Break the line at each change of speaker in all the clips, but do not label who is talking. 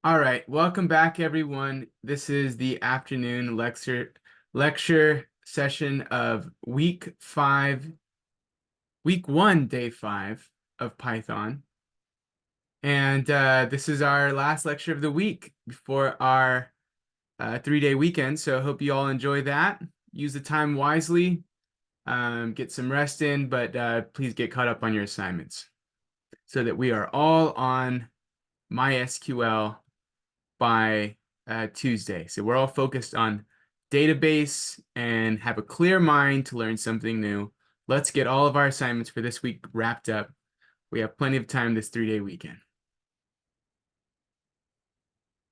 All right, welcome back, everyone. This is the afternoon lecture session of week one, day 5 of Python. And this is our last lecture of the week before our 3-day weekend. So I hope you all enjoy that. Use the time wisely, get some rest in, but please get caught up on your assignments so that we are all on MySQL by Tuesday. So we're all focused on database and have a clear mind to learn something new. Let's get all of our assignments for this week wrapped up. We have plenty of time this 3-day weekend.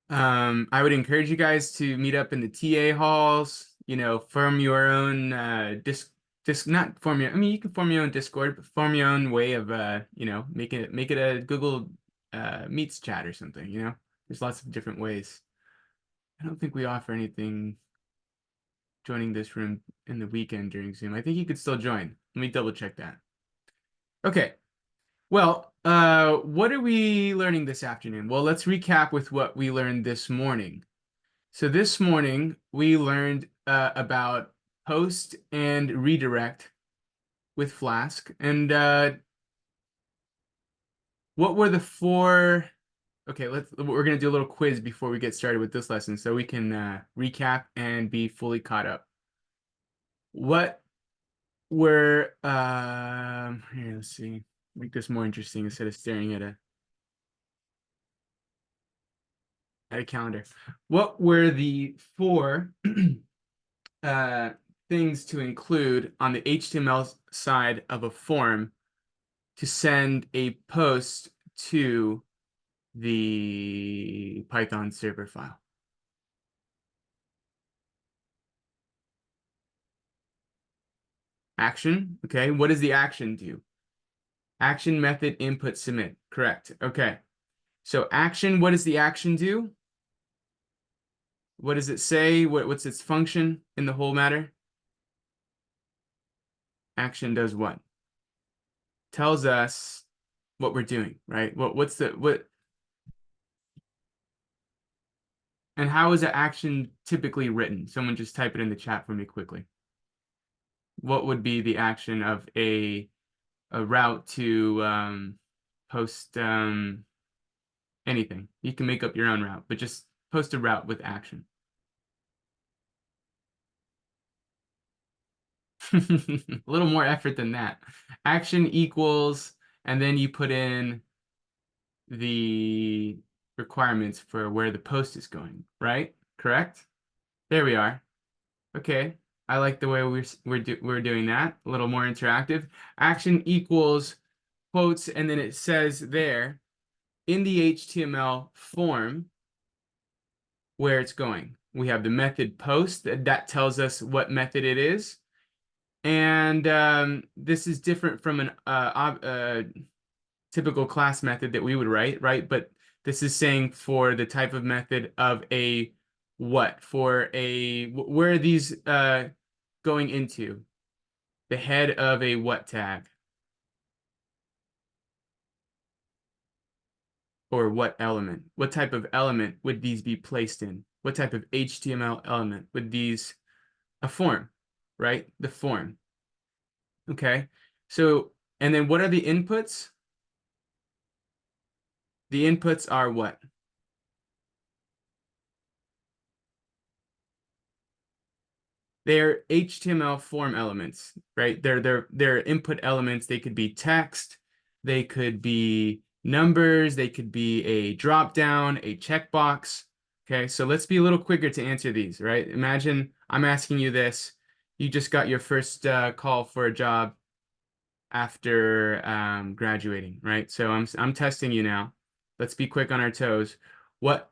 I would encourage you guys to meet up in the TA halls, form your own not form your, I mean, you can form your own Discord, but form your own way of, make it a Google Meets chat or something, There's lots of different ways. I don't think we offer anything joining this room in the weekend during Zoom. I think you could still join. Let me double check that. Okay. Well, what are we learning this afternoon? Well, let's recap with what we learned this morning. So this morning we learned about post and redirect with Flask. And what were the 4? Okay, we're gonna do a little quiz before we get started with this lesson so we can recap and be fully caught up. What were here, let's see, make this more interesting instead of staring at a calendar. What were the 4 things to include on the HTML side of a form to send a post to the Python server file? Action. Okay, what does the action do? Action, method, input, submit. Correct. Okay, so action, what does the action do? What does it say? What's its function in the whole matter? Action does what? Tells us what we're doing, right? What and how is an action typically written? Someone just type it in the chat for me quickly. What would be the action of a route to post anything? You can make up your own route, but just post a route with action. A little more effort than that. Action equals, and then you put in the requirements for where the post is going, right? Correct? There we are. Okay. I like the way we're doing that. A little more interactive. Action equals quotes, and then it says there in the HTML form where it's going. We have the method post that tells us what method it is. And this is different from a typical class method that we would write, right? But this is saying for the type of method of a what? For a, where are these going into? The head of a what tag? Or what element? What type of element would these be placed in? What type of HTML element would these, a form, right? The form. Okay. So, and then what are the inputs? The inputs are what? They're HTML form elements, right? They're input elements. They could be text, they could be numbers, they could be a drop down, a checkbox. Okay, so let's be a little quicker to answer these, right? Imagine I'm asking you this. You just got your first call for a job after graduating, right? So I'm testing you now. Let's be quick on our toes. What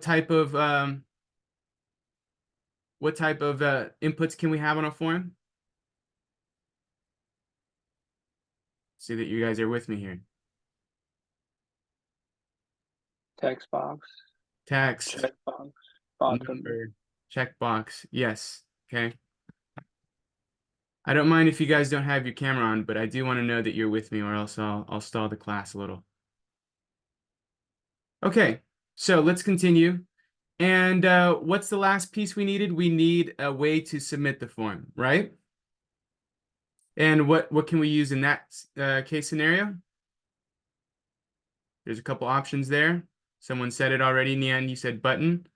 type of inputs can we have on a form? See that you guys are with me here.
Text box.
Text.
Checkbox. Bottom.
Number. Checkbox. Yes. Okay. I don't mind if you guys don't have your camera on, but I do want to know that you're with me, or else I'll stall the class a little. Okay. So let's continue. And what's the last piece we needed? We need a way to submit the form, right? And what can we use in that case scenario? There's a couple options there. Someone said it already. Nian, you said button.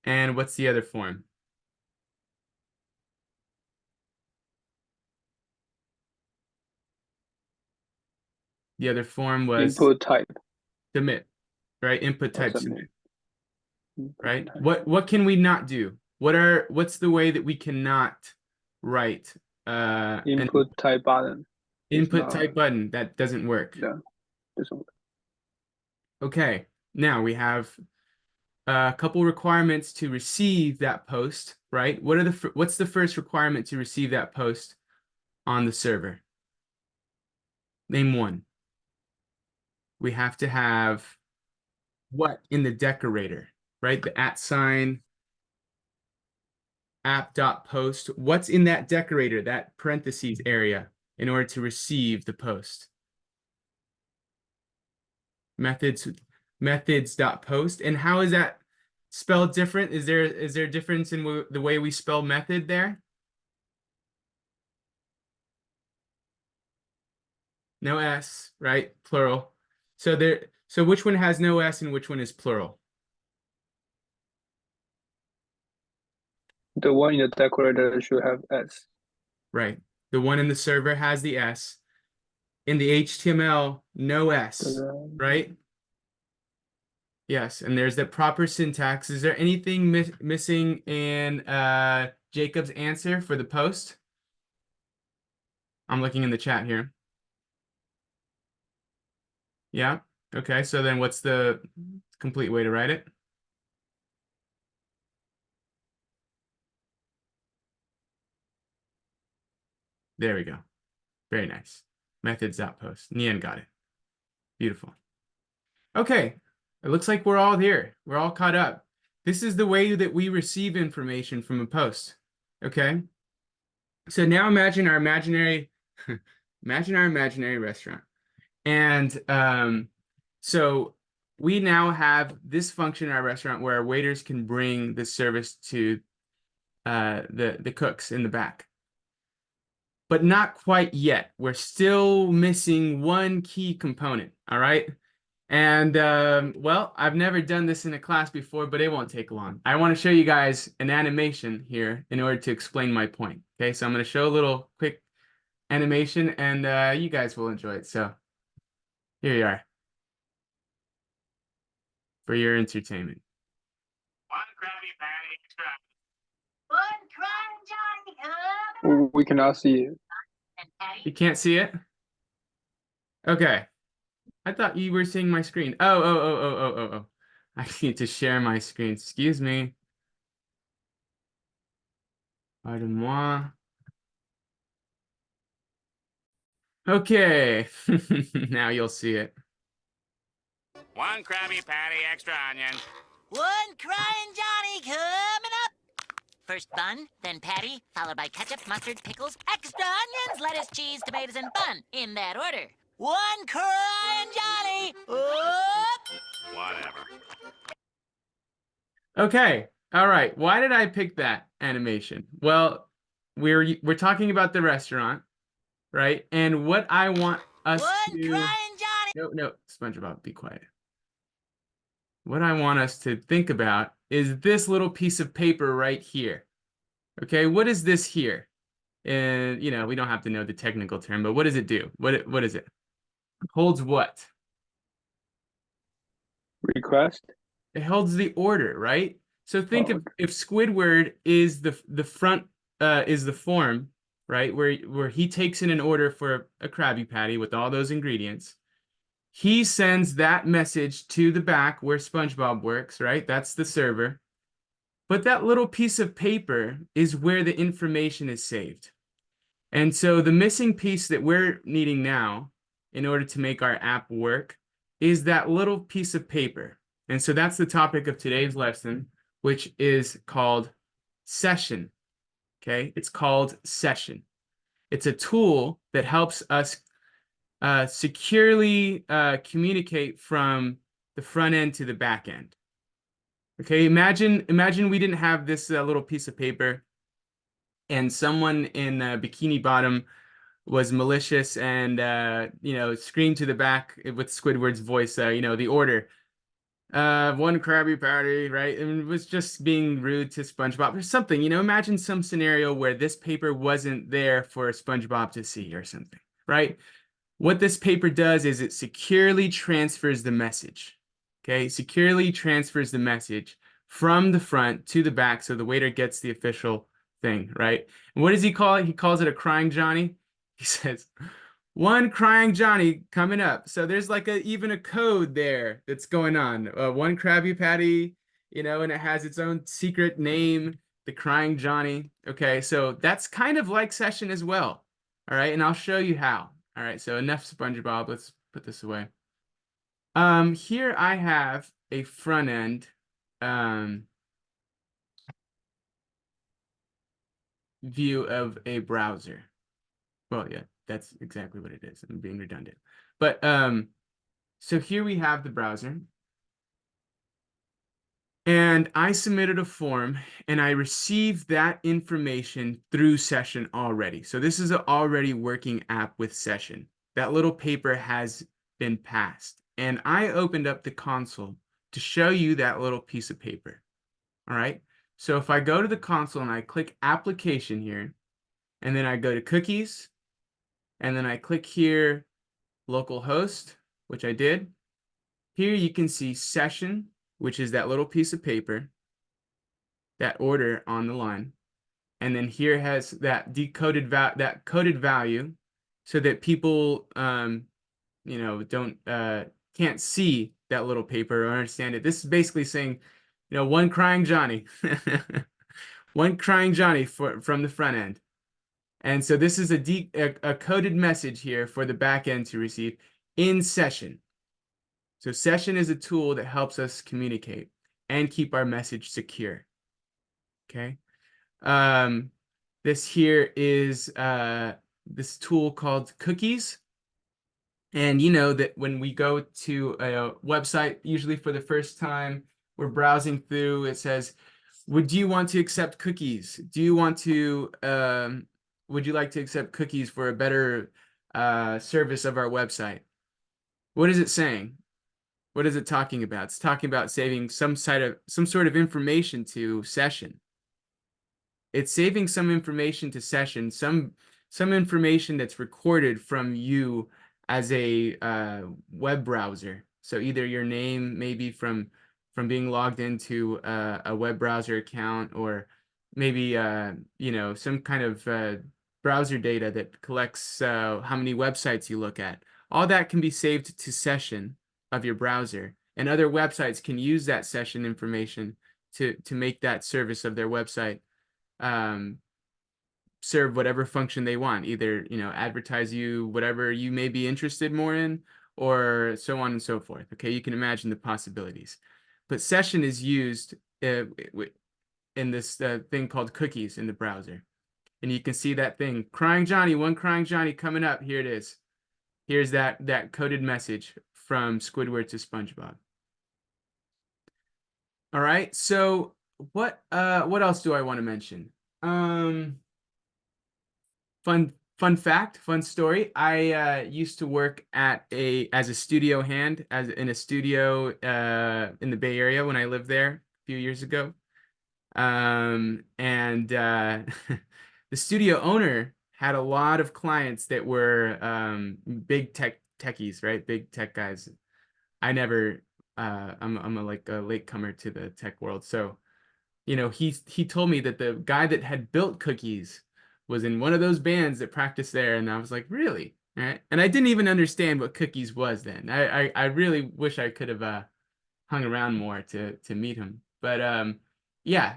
And what's the other form? The other form was
Input type.
submit, right? Input
or
type
submit.
submit,
Input
right?
type.
What can we not do? What's the way that we cannot write an
Input type button. It's
input
not,
type button? That doesn't work.
yeah, doesn't work.
Okay, now we have a couple requirements to receive that post, right? What's the first requirement to receive that post on the server? Name one. We have to have what in the decorator, right? The @ app.post. What's in that decorator, that parentheses area, in order to receive the post? Methods.post. And how is that spelled different? Is there a difference in the way we spell method there? No S, right? Plural. So which one has no S and which one is plural?
The one in the decorator should have S.
Right. The one in the server has the S. In the HTML, no S, right? Yes, and there's the proper syntax. Is there anything missing in Jacob's answer for the post? I'm looking in the chat here. Yeah. Okay, so then what's the complete way to write it? There we go. Very nice. Methods.post. Nian got it. Beautiful. Okay, it looks like we're all here. We're all caught up. This is the way that we receive information from a post. Okay. So now imagine our imaginary restaurant. And so we now have this function in our restaurant where our waiters can bring the service to the cooks in the back. But not quite yet. We're still missing one key component, all right? And well, I've never done this in a class before, but it won't take long. I want to show you guys an animation here in order to explain my point. Okay, so I'm going to show a little quick animation and you guys will enjoy it. So here you are for your entertainment. One Krabby Patty extra.
One crying Johnny.
We cannot see it.
You can't see it? Okay. I thought you were seeing my screen. Oh. I need to share my screen. Excuse me. Pardon-moi. Okay. Now you'll see it.
One Krabby Patty, extra onion.
One crying Johnny coming up. First bun, then patty, followed by ketchup, mustard, pickles, extra onions, lettuce, cheese, tomatoes, and bun. In that order. One crying Johnny. Up.
Whatever.
Okay. All right. Why did I pick that animation? Well, we're talking about the restaurant, right? And what I want us
One
to
crying Johnny.
No, SpongeBob, be quiet. What I want us to think about is this little piece of paper right here. Okay, what is this here? And you know, we don't have to know the technical term, but what does it do? What is it? Holds what?
Request.
It holds the order, right? So think of if Squidward is the front is the form, right? Where he takes in an order for a Krabby Patty with all those ingredients. He sends that message to the back where SpongeBob works, right? That's the server. But that little piece of paper is where the information is saved. And so the missing piece that we're needing now in order to make our app work is that little piece of paper. And so that's the topic of today's lesson, which is called Session. Okay, it's called Session. It's a tool that helps us securely communicate from the front end to the back end. Okay, imagine we didn't have this little piece of paper, and someone in Bikini Bottom was malicious and screamed to the back with Squidward's voice, the order. One Krabby Patty, right? And it was just being rude to SpongeBob or something. Imagine some scenario where this paper wasn't there for SpongeBob to see or something, right? What this paper does is it securely transfers the message. Okay, securely transfers the message from the front to the back so the waiter gets the official thing, right? And what does he call it? He calls it a crying Johnny. He says, one crying Johnny coming up. So there's like even a code there that's going on. One Krabby Patty, and it has its own secret name, the crying Johnny. Okay, so that's kind of like Session as well. All right, and I'll show you how. All right, so enough SpongeBob. Let's put this away. Here I have a front end view of a browser. Well, yeah, that's exactly what it is. I'm being redundant. But so here we have the browser. And I submitted a form and I received that information through Session already. So this is an already working app with Session. That little paper has been passed. And I opened up the console to show you that little piece of paper. All right. So if I go to the console and I click application here, and then I go to cookies, and then I click here, localhost, which I did. Here you can see Session, which is that little piece of paper, that order on the line. And then here has that decoded coded value so that people can't see that little paper or understand it. This is basically saying, one crying Johnny. One crying Johnny from the front end. And so this is a coded message here for the back end to receive in Session. So Session is a tool that helps us communicate and keep our message secure. Okay. This here is this tool called Cookies. And you know that when we go to a website, usually for the first time, we're browsing through, it says, would you want to accept cookies? Do you want to, would you like to accept cookies for a better service of our website? What is it saying? What is it talking about? It's talking about saving some sort of information to Session. It's saving some information to Session, some information that's recorded from you as a web browser. So either your name, maybe from being logged into a web browser account, or maybe some kind of browser data that collects how many websites you look at. All that can be saved to Session of your browser, and other websites can use that Session information to make that service of their website serve whatever function they want, either advertise you whatever you may be interested more in, or so on and so forth. Okay, you can imagine the possibilities. But Session is used in this thing called Cookies in the browser, and you can see that thing, crying Johnny, one crying Johnny coming up. Here it is. Here's that coded message from Squidward to SpongeBob. All right, so what else do I want to mention? Fun fact, fun story. I used to work as a studio hand in a studio in the Bay Area when I lived there a few years ago. And the studio owner had a lot of clients that were big techies, right? Big tech guys. I never I'm a latecomer to the tech world. So, he told me that the guy that had built Cookies was in one of those bands that practiced there, and I was like, really? All right. And I didn't even understand what Cookies was then. I really wish I could have hung around more to meet him. But yeah,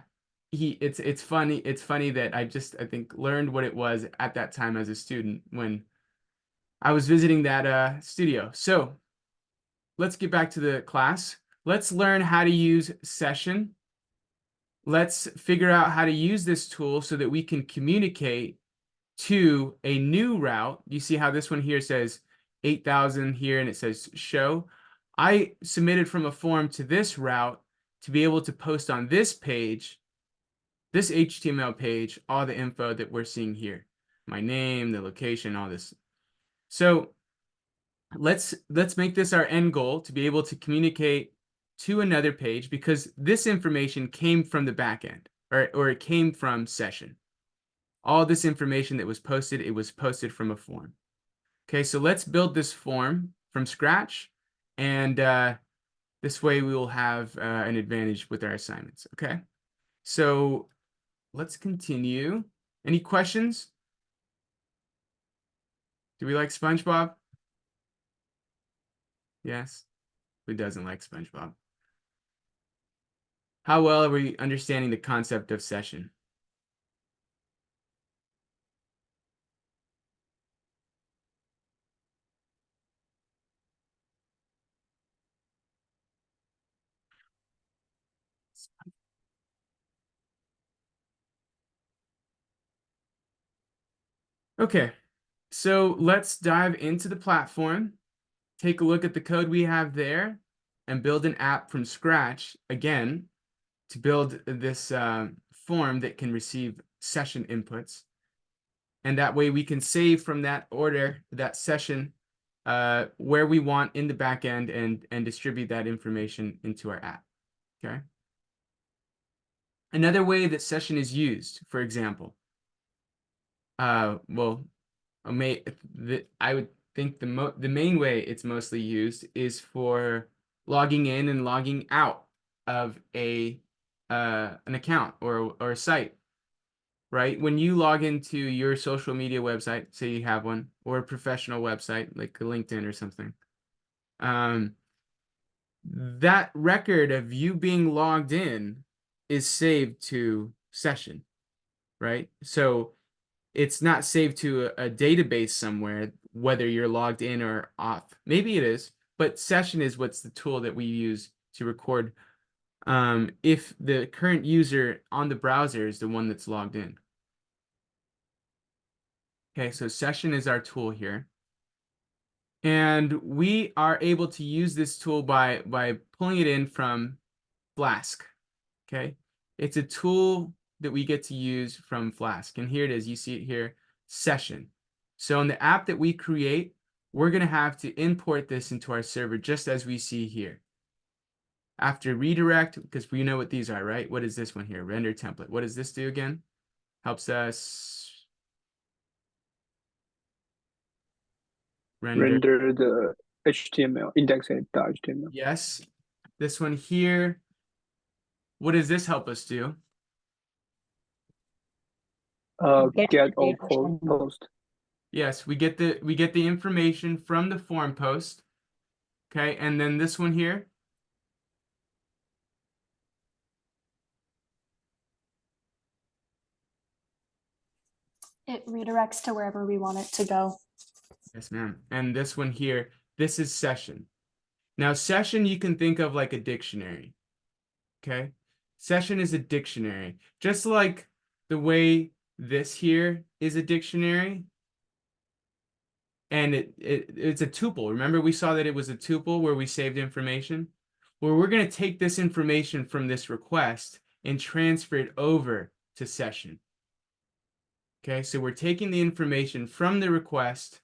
it's funny that I think learned what it was at that time as a student when I was visiting that studio. So let's get back to the class. Let's learn how to use Session. Let's figure out how to use this tool so that we can communicate to a new route. You see how this one here says 8,000 here and it says show. I submitted from a form to this route to be able to post on this page, this HTML page, all the info that we're seeing here. My name, the location, all this. So let's make this our end goal, to be able to communicate to another page, because this information came from the backend, or it came from session. All this information that was posted, it was posted from a form. Okay, so let's build this form from scratch, and this way we will have an advantage with our assignments. Okay, so let's continue. Any questions? Do we like SpongeBob? Yes. Who doesn't like SpongeBob? How well are we understanding the concept of session? Okay, so let's dive into the platform, take a look at the code we have there, and build an app from scratch, again, to build this form that can receive session inputs. And that way we can save from that order, that session, where we want in the backend, and distribute that information into our app. Okay. Another way that session is used, for example, I would think the main way it's mostly used is for logging in and logging out of an account or a site, right? When you log into your social media website, say you have one, or a professional website like LinkedIn or something, that record of you being logged in is saved to session, right? So it's not saved to a database somewhere, whether you're logged in or off. Maybe it is, but session is what's the tool that we use to record if the current user on the browser is the one that's logged in. Okay, so session is our tool here. And we are able to use this tool by pulling it in from Flask. Okay, it's a tool that we get to use from Flask. And here it is, you see it here, session. So in the app that we create, we're going to have to import this into our server, just as we see here. After redirect, because we know what these are, right? What is this one here? Render template. What does this do again? Helps us
Render the HTML, index.html.
Yes. This one here. What does this help us do?
Get all post.
Yes, we get the information from the forum post. Okay, and then this one here.
It redirects to wherever we want it to go.
Yes, ma'am. And this one here, this is session. Now, session you can think of like a dictionary. Okay? Session is a dictionary. Just like the way this here is a dictionary. And it's a tuple. Remember, we saw that it was a tuple where we saved information? Well, we're going to take this information from this request and transfer it over to session. Okay, so we're taking the information from the request,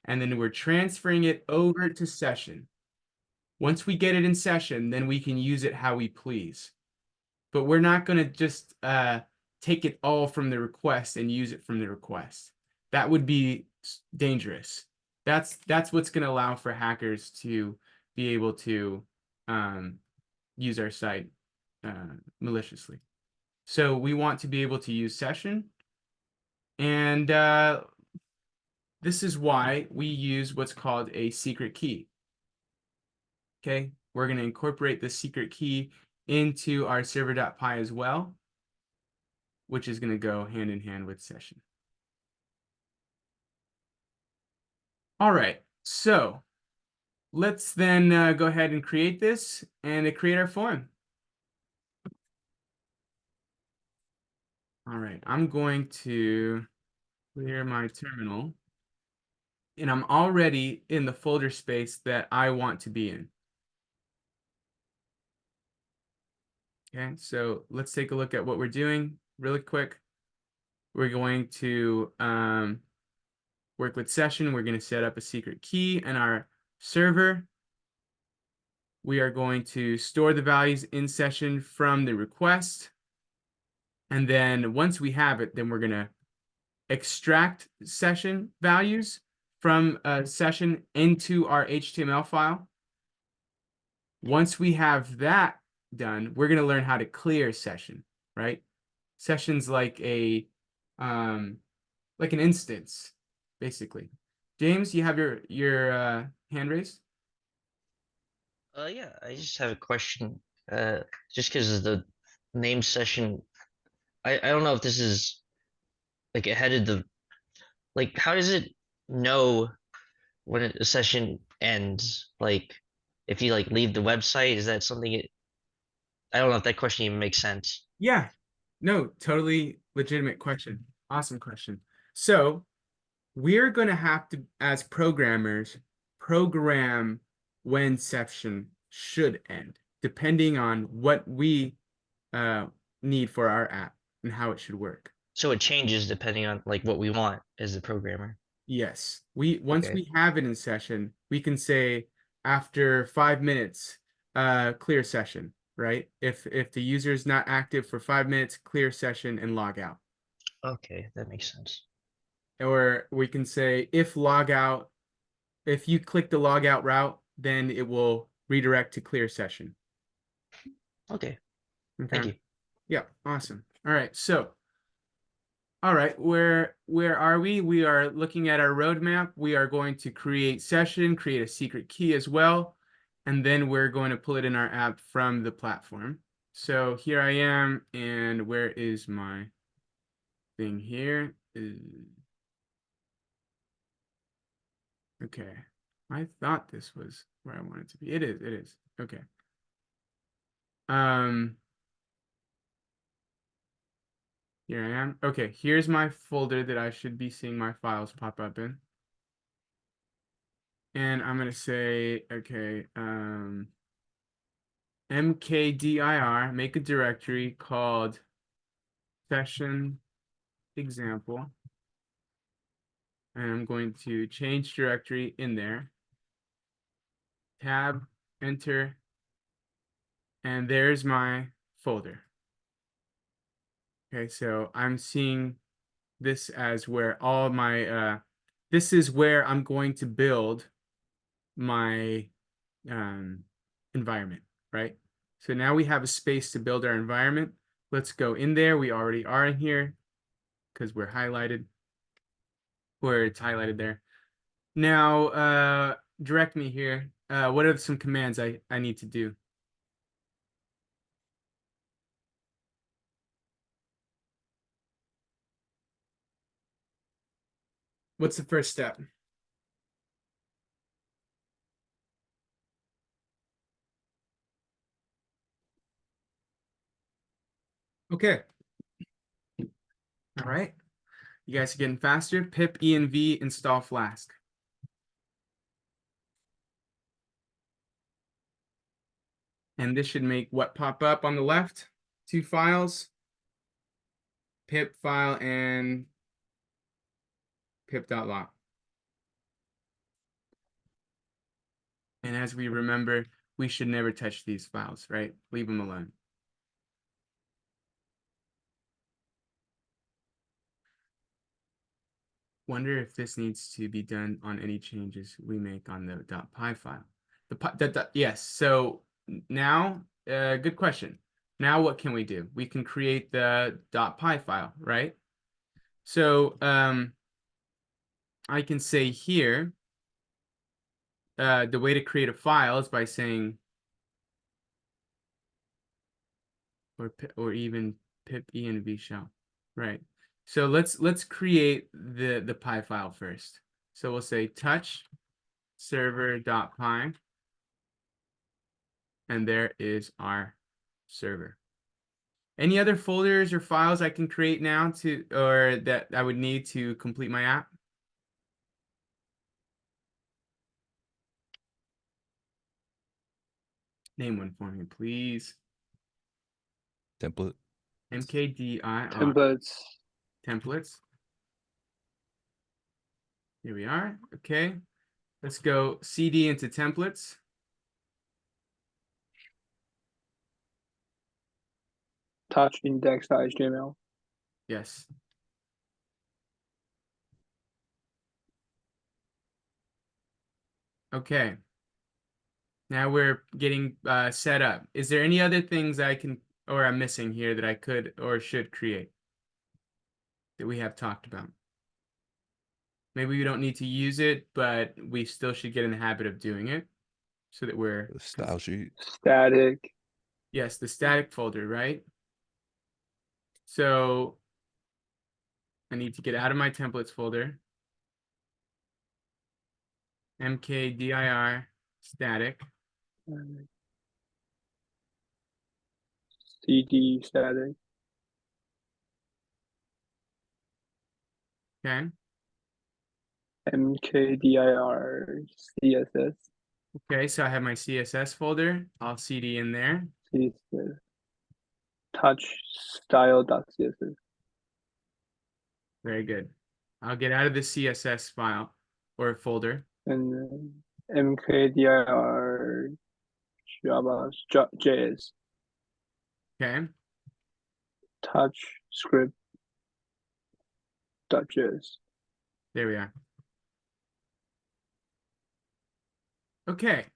and then we're transferring it over to session. Once we get it in session, then we can use it how we please. But we're not going to just take it all from the request and use it from the request. That would be dangerous. That's what's going to allow for hackers to be able to use our site maliciously. So we want to be able to use session. And this is why we use what's called a secret key. Okay, we're going to incorporate the secret key into our server.py as well, which is going to go hand in hand with session. All right, so let's then go ahead and create this and create our form. All right, I'm going to clear my terminal, and I'm already in the folder space that I want to be in. Okay, so let's take a look at what we're doing really quick. We're going to work with session. We're going to set up a secret key in our server. We are going to store the values in session from the request. And then once we have it, then we're going to extract session values from a session into our HTML file. Once we have that done, we're going to learn how to clear session, right? Session's like a like an instance, basically. James, you have your hand raised?
Yeah, I just have a question. Just because of the name session, I don't know if this is like ahead of the like how does it know when a session ends? Like if you like leave the website, is that something I don't know if that question even makes sense.
Yeah. No, totally legitimate question. Awesome question. So we're going to have to, as programmers, program when session should end, depending on what we need for our app and how it should work.
So it changes depending on like what we want as the programmer.
Yes, once
Okay.
we have it in session, we can say after 5 minutes, clear session, right? If the user is not active for 5 minutes, clear session and log out.
Okay, that makes sense.
Or we can say if log out, if you click the log out route, then it will redirect to clear session.
Okay,
Okay.
thank you.
Yeah, awesome. All right, so all right, where are we? We are looking at our roadmap. We are going to create session, create a secret key as well, and then we're going to pull it in our app from the platform. So here I am, and where is my thing here? Okay, I thought this was where I wanted to be. It is. Okay. Here I am. Okay, here's my folder that I should be seeing my files pop up in. And I'm gonna say, okay, mkdir, make a directory called session example. And I'm going to change directory in there. Tab, enter, and there's my folder. Okay, so I'm seeing this as where all my, this is where I'm going to build my environment, right? So now we have a space to build our environment. Let's go in there. We already are in here because we're highlighted, where it's highlighted there. Now, direct me here. What are some commands I need to do? What's the first step? Okay. All right. You guys are getting faster. Pip env install Flask. And this should make what pop up on the left? Two files. Pip file and pip.lock. And as we remember, we should never touch these files, right? Leave them alone. Wonder if this needs to be done on any changes we make on the .py file. Yes, so now, good question. Now what can we do? We can create the .py file, right? So I can say here, the way to create a file is by saying, or even pip env shell, right? So let's create the py file first. So we'll say touch server.py, and there is our server. Any other folders or files I can create now or that I would need to complete my app? Name one for me, please.
Template.
MKDIR.
Templates.
Templates. Here we are. Okay. Let's go CD into templates.
Touch index.html.
Yes. Okay. Now we're getting set up. Is there any other things I can or I'm missing here that I could or should create that we have talked about? Maybe we don't need to use it, but we still should get in the habit of doing it so that we're
The style sheet.
Static.
yes, the static folder, right? So I need to get out of my templates folder. MKDIR static.
CD static.
Okay.
MKDIR CSS.
Okay, so I have my CSS folder. I'll CD in there.
CSS. Touch style.css.
Very good. I'll get out of the CSS file or folder.
And then MKDIR JS.
Okay.
Touch script.js.
There we are. Okay,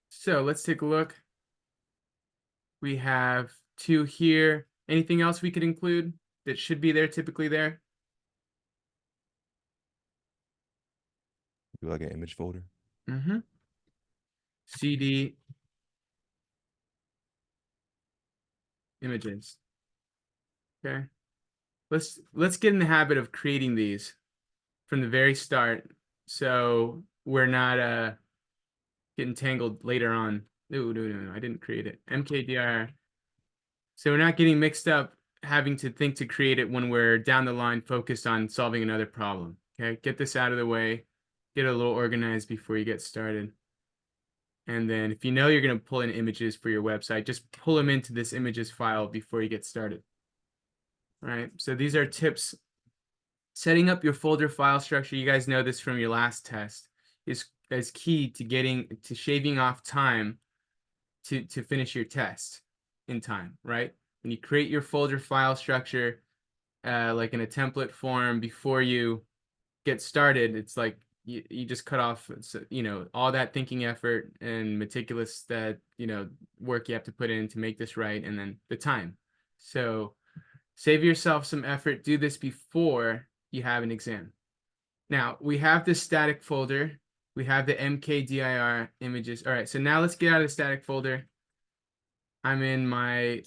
so let's take a look. We have two here. Anything else we could include that should be there, typically there?
Do like an image folder.
Mm-hmm. CD images. Okay. Let's get in the habit of creating these from the very start, so we're not getting tangled later on. No, I didn't create it. MKDIR. So we're not getting mixed up having to think to create it when we're down the line focused on solving another problem. Okay, get this out of the way, get a little organized before you get started. And then if you know you're going to pull in images for your website, just pull them into this images file before you get started. All right, so these are tips. Setting up your folder file structure, you guys know this from your last test, is key to shaving off time to finish your test in time, right? When you create your folder file structure, like in a template form before you get started, it's like you just cut off, all that thinking effort and meticulous work you have to put in to make this right, and then the time. So save yourself some effort. Do this before you have an exam. Now we have the static folder. We have the MKDIR images. All right, so now let's get out of the static folder. I'm in my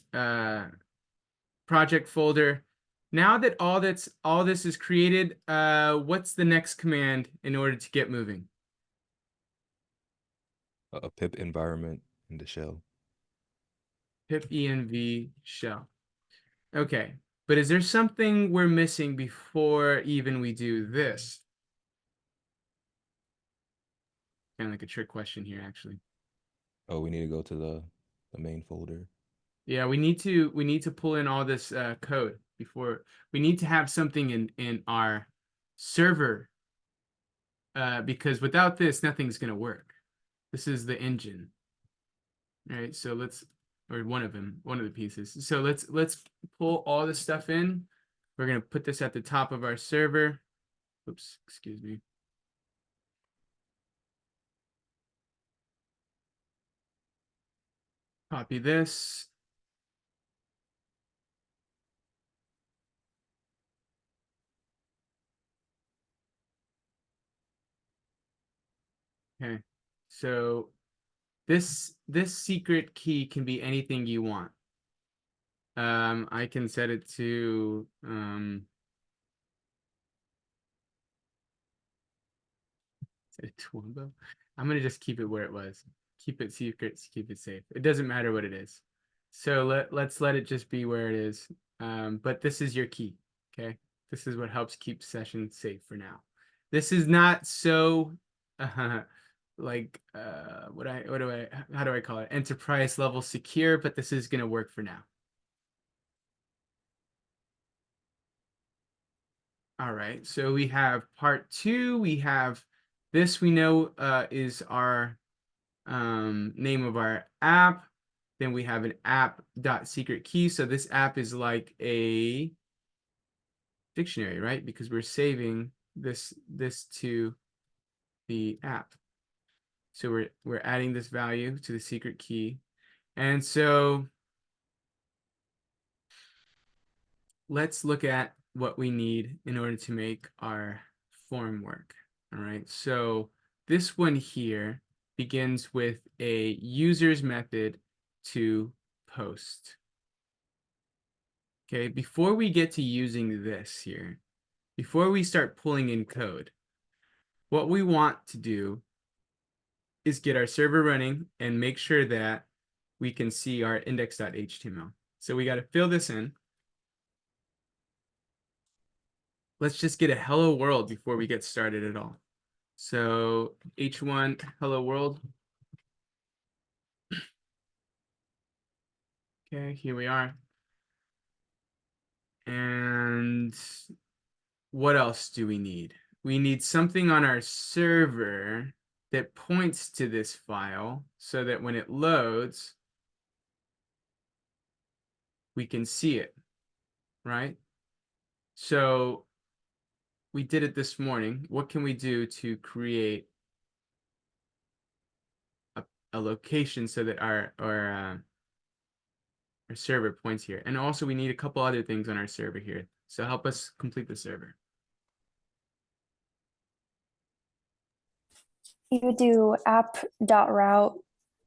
project folder. Now that all this is created, what's the next command in order to get moving?
A pip environment in the shell.
Pip env shell. Okay, but is there something we're missing before even we do this? Kind of like a trick question here, actually.
Oh, we need to go to the main folder.
Yeah, we need to pull in all this code before we need to have something in our server, because without this, nothing's gonna work. This is the engine. All right, so one of the pieces. So let's pull all this stuff in. We're gonna put this at the top of our server. Oops, excuse me. Copy this. Okay, so this secret key can be anything you want. I can set it to set it to Wumbo. I'm gonna just keep it where it was. Keep it secret, keep it safe. It doesn't matter what it is. So let's let it just be where it is. But this is your key. Okay, this is what helps keep session safe for now. This is not so like how do I call it, enterprise level secure, but this is gonna work for now. All right, so we have part 2. We have this we know is our name of our app. Then we have an app.secret-key. So this app is like a dictionary, right? Because we're saving this to the app. So we're adding this value to the secret key. And so let's look at what we need in order to make our form work. All right, so this one here begins with a user's method to post. Okay, before we get to using this here, before we start pulling in code, what we want to do is get our server running and make sure that we can see our index.html. So we got to fill this in. Let's just get a hello world before we get started at all. So h1 hello world. Okay, here we are. And what else do we need? We need something on our server that points to this file so that when it loads, we can see it, right? So we did it this morning. What can we do to create a location so that our server points here? And also we need a couple other things on our server here. So help us complete the server.
You would do app.route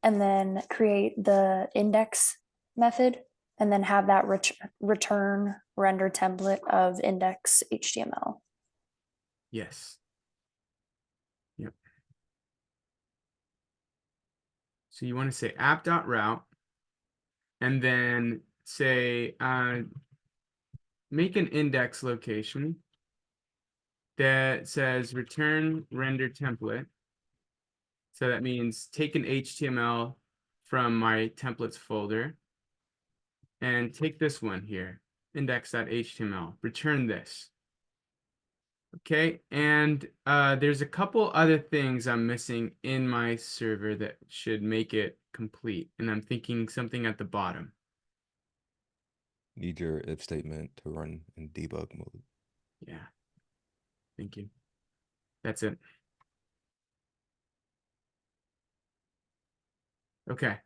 and then create the index method and then have that return render template of index HTML.
Yes. Yep. So you want to say app.route and then say make an index location that says return render template. So that means take an HTML from my templates folder and take this one here, index.html, return this. Okay, and there's a couple other things I'm missing in my server that should make it complete. And I'm thinking something at the bottom.
Need your if statement to run in debug mode.
Yeah, thank you. That's it. Okay.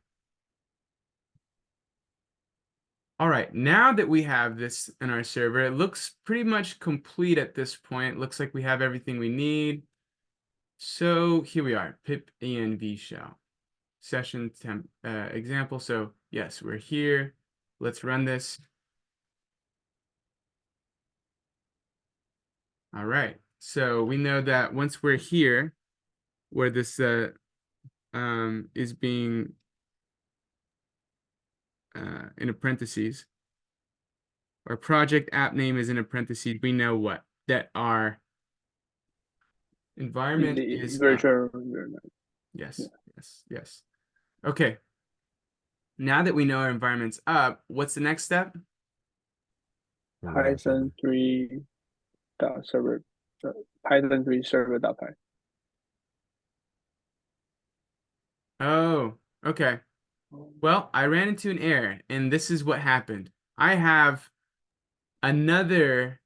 All right, now that we have this in our server, it looks pretty much complete at this point. Looks like we have everything we need. So here we are, pip env shell session temp example. So yes, we're here. Let's run this. All right, so we know that once we're here, where this is being in a parentheses, our project app name is in a parentheses, we know what? That our environment
The
is up.
virtual environment.
Yes,
Yeah.
yes, yes. Okay. Now that we know our environment's up, what's the next step?
Run our server.
Python 3 dot server, Python 3 server dot py.
Oh, okay. Well, I ran into an error, and this is what happened. I have another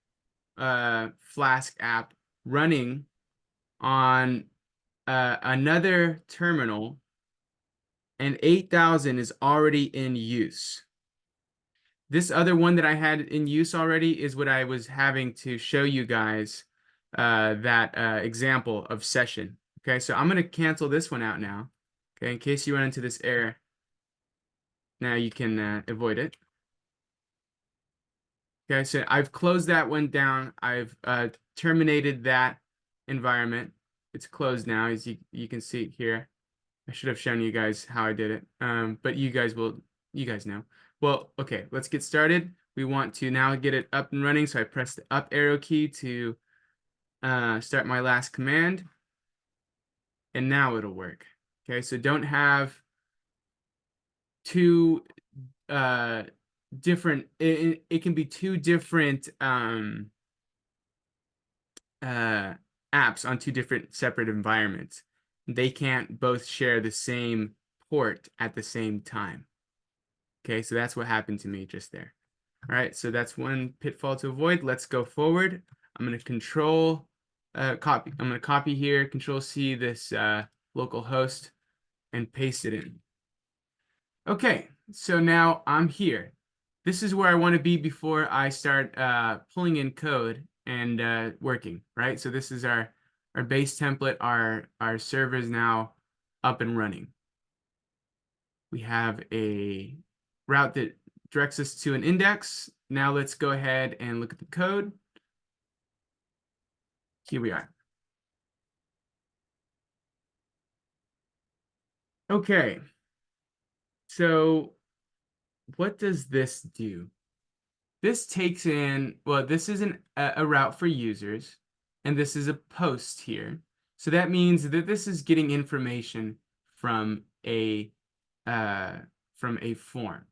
Flask app running on another terminal, and 8,000 is already in use. This other one that I had in use already is what I was having to show you guys that example of session. Okay, so I'm going to cancel this one out now. Okay, in case you run into this error. Now you can avoid it. Okay, so I've closed that one down. I've terminated that environment. It's closed now, as you can see here. I should have shown you guys how I did it, but you guys know. Well, okay, let's get started. We want to now get it up and running, so I press the up arrow key to start my last command, and now it'll work. Okay, so don't have two different, it can be two different apps on two different separate environments. They can't both share the same port at the same time. Okay, so that's what happened to me just there. All right, so that's one pitfall to avoid. Let's go forward. I'm going to control copy. I'm going to copy here, control C this local host and paste it in. Okay, so now I'm here. This is where I want to be before I start pulling in code and working, right? So this is our base template. Our server is now up and running. We have a route that directs us to an index. Now let's go ahead and look at the code. Here we are. Okay. So what does this do? This takes in, well, this is a route for users, and this is a post here. So that means that this is getting information from a form.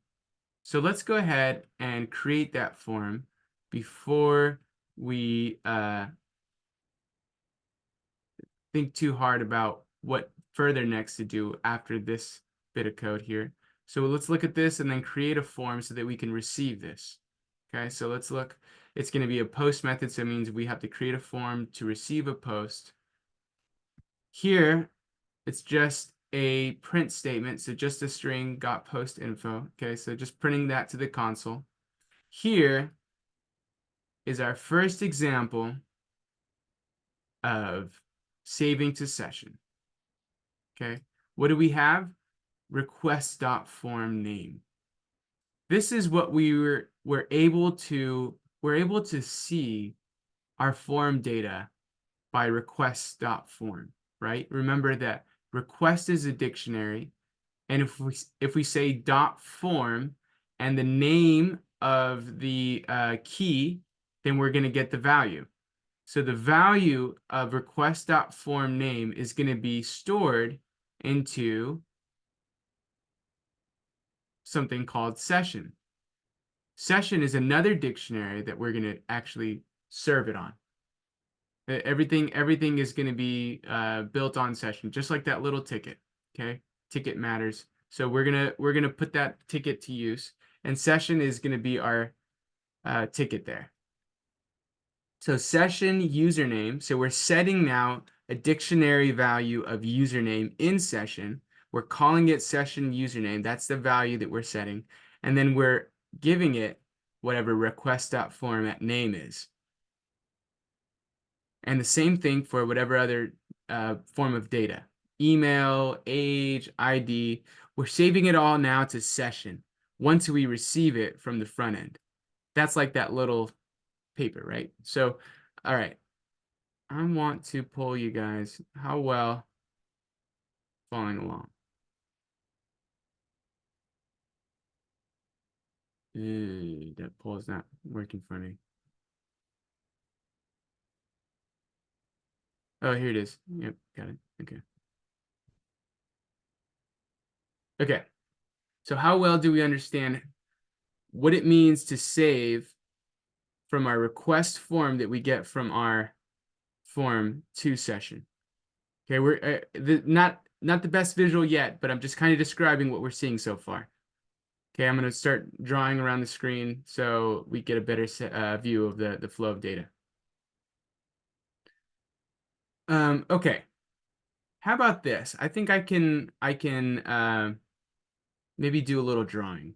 So let's go ahead and create that form before we think too hard about what further next to do after this bit of code here. So let's look at this and then create a form so that we can receive this. Okay, so let's look. It's going to be a post method, so it means we have to create a form to receive a post. Here, it's just a print statement, so just a string got post info. Okay, so just printing that to the console. Here is our first example of saving to session. Okay, what do we have? Request.form name. This is what we're able to see our form data by request.form, right? Remember that request is a dictionary, and if we say .form and the name of the key, then we're going to get the value. So the value of request.form name is going to be stored into something called session. Session is another dictionary that we're going to actually serve it on. Everything is going to be built on session, just like that little ticket. Okay, ticket matters. So we're gonna put that ticket to use, and session is going to be our ticket there. So session username. So we're setting now a dictionary value of username in session. We're calling it session username. That's the value that we're setting, and then we're giving it whatever request.format name is. And the same thing for whatever other form of data, email, age, ID. We're saving it all now to session once we receive it from the front end. That's like that little paper, right? So, all right. I want to poll you guys. How well following along? That poll is not working for me. Oh, here it is. Yep, got it. Okay. Okay. So how well do we understand what it means to save from our request form that we get from our form to session? Okay, we're not the best visual yet, but I'm just kind of describing what we're seeing so far. Okay, I'm going to start drawing around the screen so we get a better view of the flow of data. Okay, how about this? I think I can maybe do a little drawing.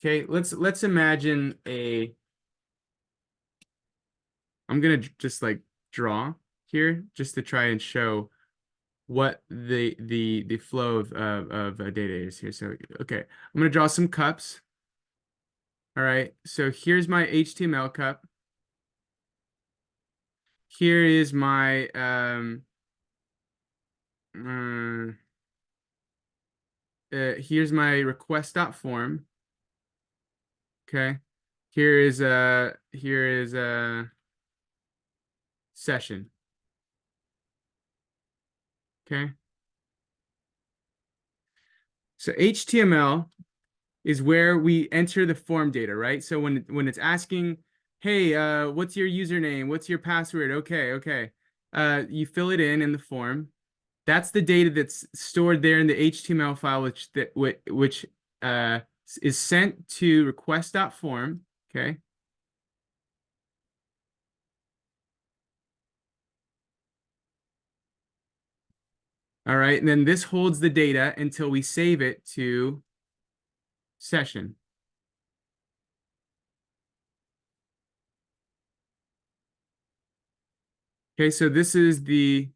Okay, let's imagine I'm gonna just like draw here just to try and show what the flow of data is here. So okay, I'm gonna draw some cups. All right, so here's my HTML cup. Here is my here's my request.form. Okay, here is a session. Okay, so HTML is where we enter the form data, right? So when it's asking hey, what's your username? What's your password? Okay, okay. You fill it in the form. That's the data that's stored there in the HTML file, which is sent to request.form. Okay. All right, and then this holds the data until we save it to session. Okay, so this is the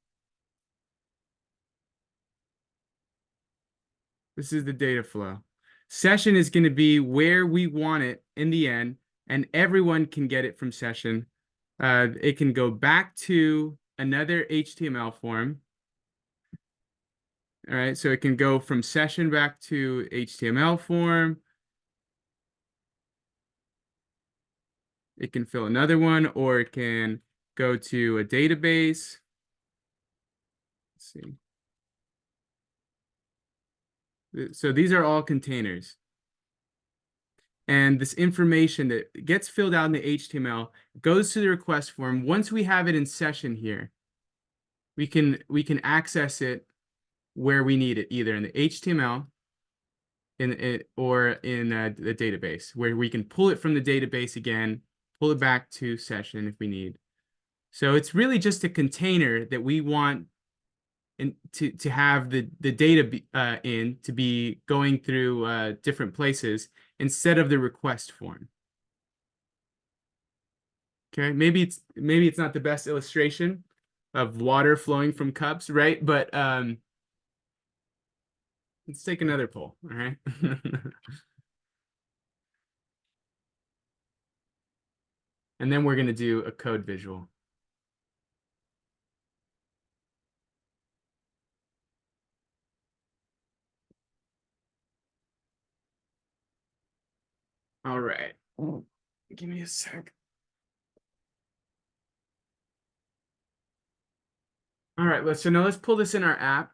data flow. Session is going to be where we want it in the end, and everyone can get it from session. It can go back to another HTML form. All right, so it can go from session back to HTML form. It can fill another one, or it can go to a database. Let's see. So these are all containers. And this information that gets filled out in the HTML goes to the request form. Once we have it in session here, we can access it where we need it, either in the HTML or in the database, where we can pull it from the database again, pull it back to session if we need. So it's really just a container that we want to have the data in to be going through different places instead of the request form. Okay, maybe it's not the best illustration of water flowing from cups, right? But let's take another poll, all right? And then we're going to do a code visual. All right. Give me a sec. All right, so now let's pull this in our app.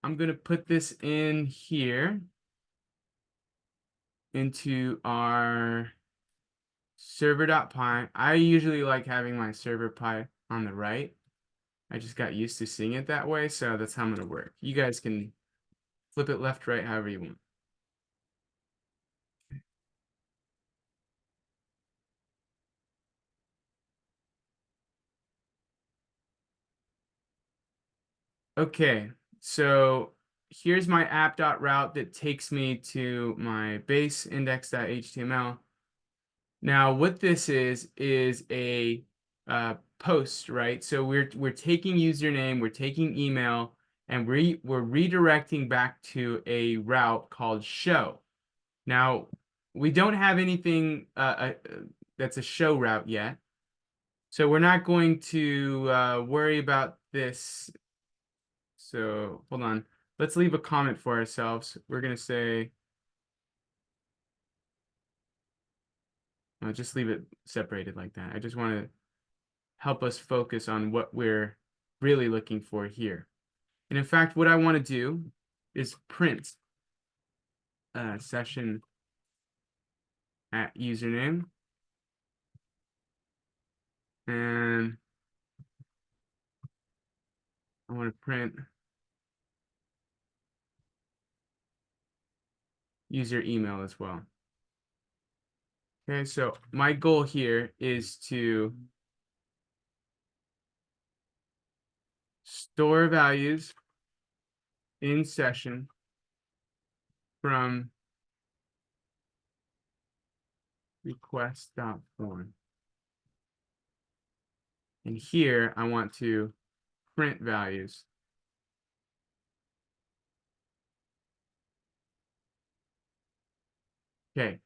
I'm going to put this in here into our server.py. I usually like having my server.py on the right. I just got used to seeing it that way, so that's how I'm going to work. You guys can flip it left, right, however you want. Okay, so here's my app.route that takes me to my base index.html. Now, what this is a post, right? So we're taking username, we're taking email, and we're redirecting back to a route called show. Now, we don't have anything that's a show route yet, so we're not going to worry about this. So hold on, let's leave a comment for ourselves. We're gonna say, I'll just leave it separated like that. I just want to help us focus on what we're really looking for here. And in fact, what I want to do is print session at username. And I want to print user email as well. Okay, so my goal here is to store values in session from request.form. And here I want to print values. Okay,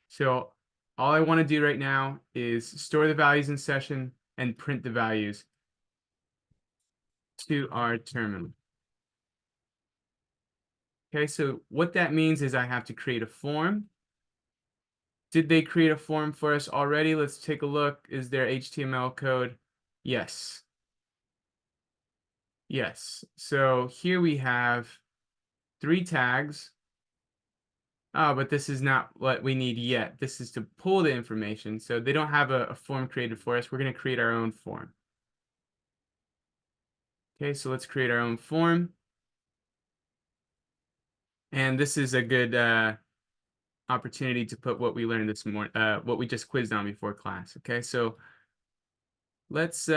so all I want to do right now is store the values in session and print the values to our terminal. Okay, so what that means is I have to create a form. Did they create a form for us already? Let's take a look. Is there HTML code? Yes. Yes. So here we have 3 tags. Oh, but this is not what we need yet. This is to pull the information. So they don't have a form created for us. We're going to create our own form. Okay, so let's create our own form. And this is a good opportunity to put what we learned this morning, what we just quizzed on before class. Okay, so let's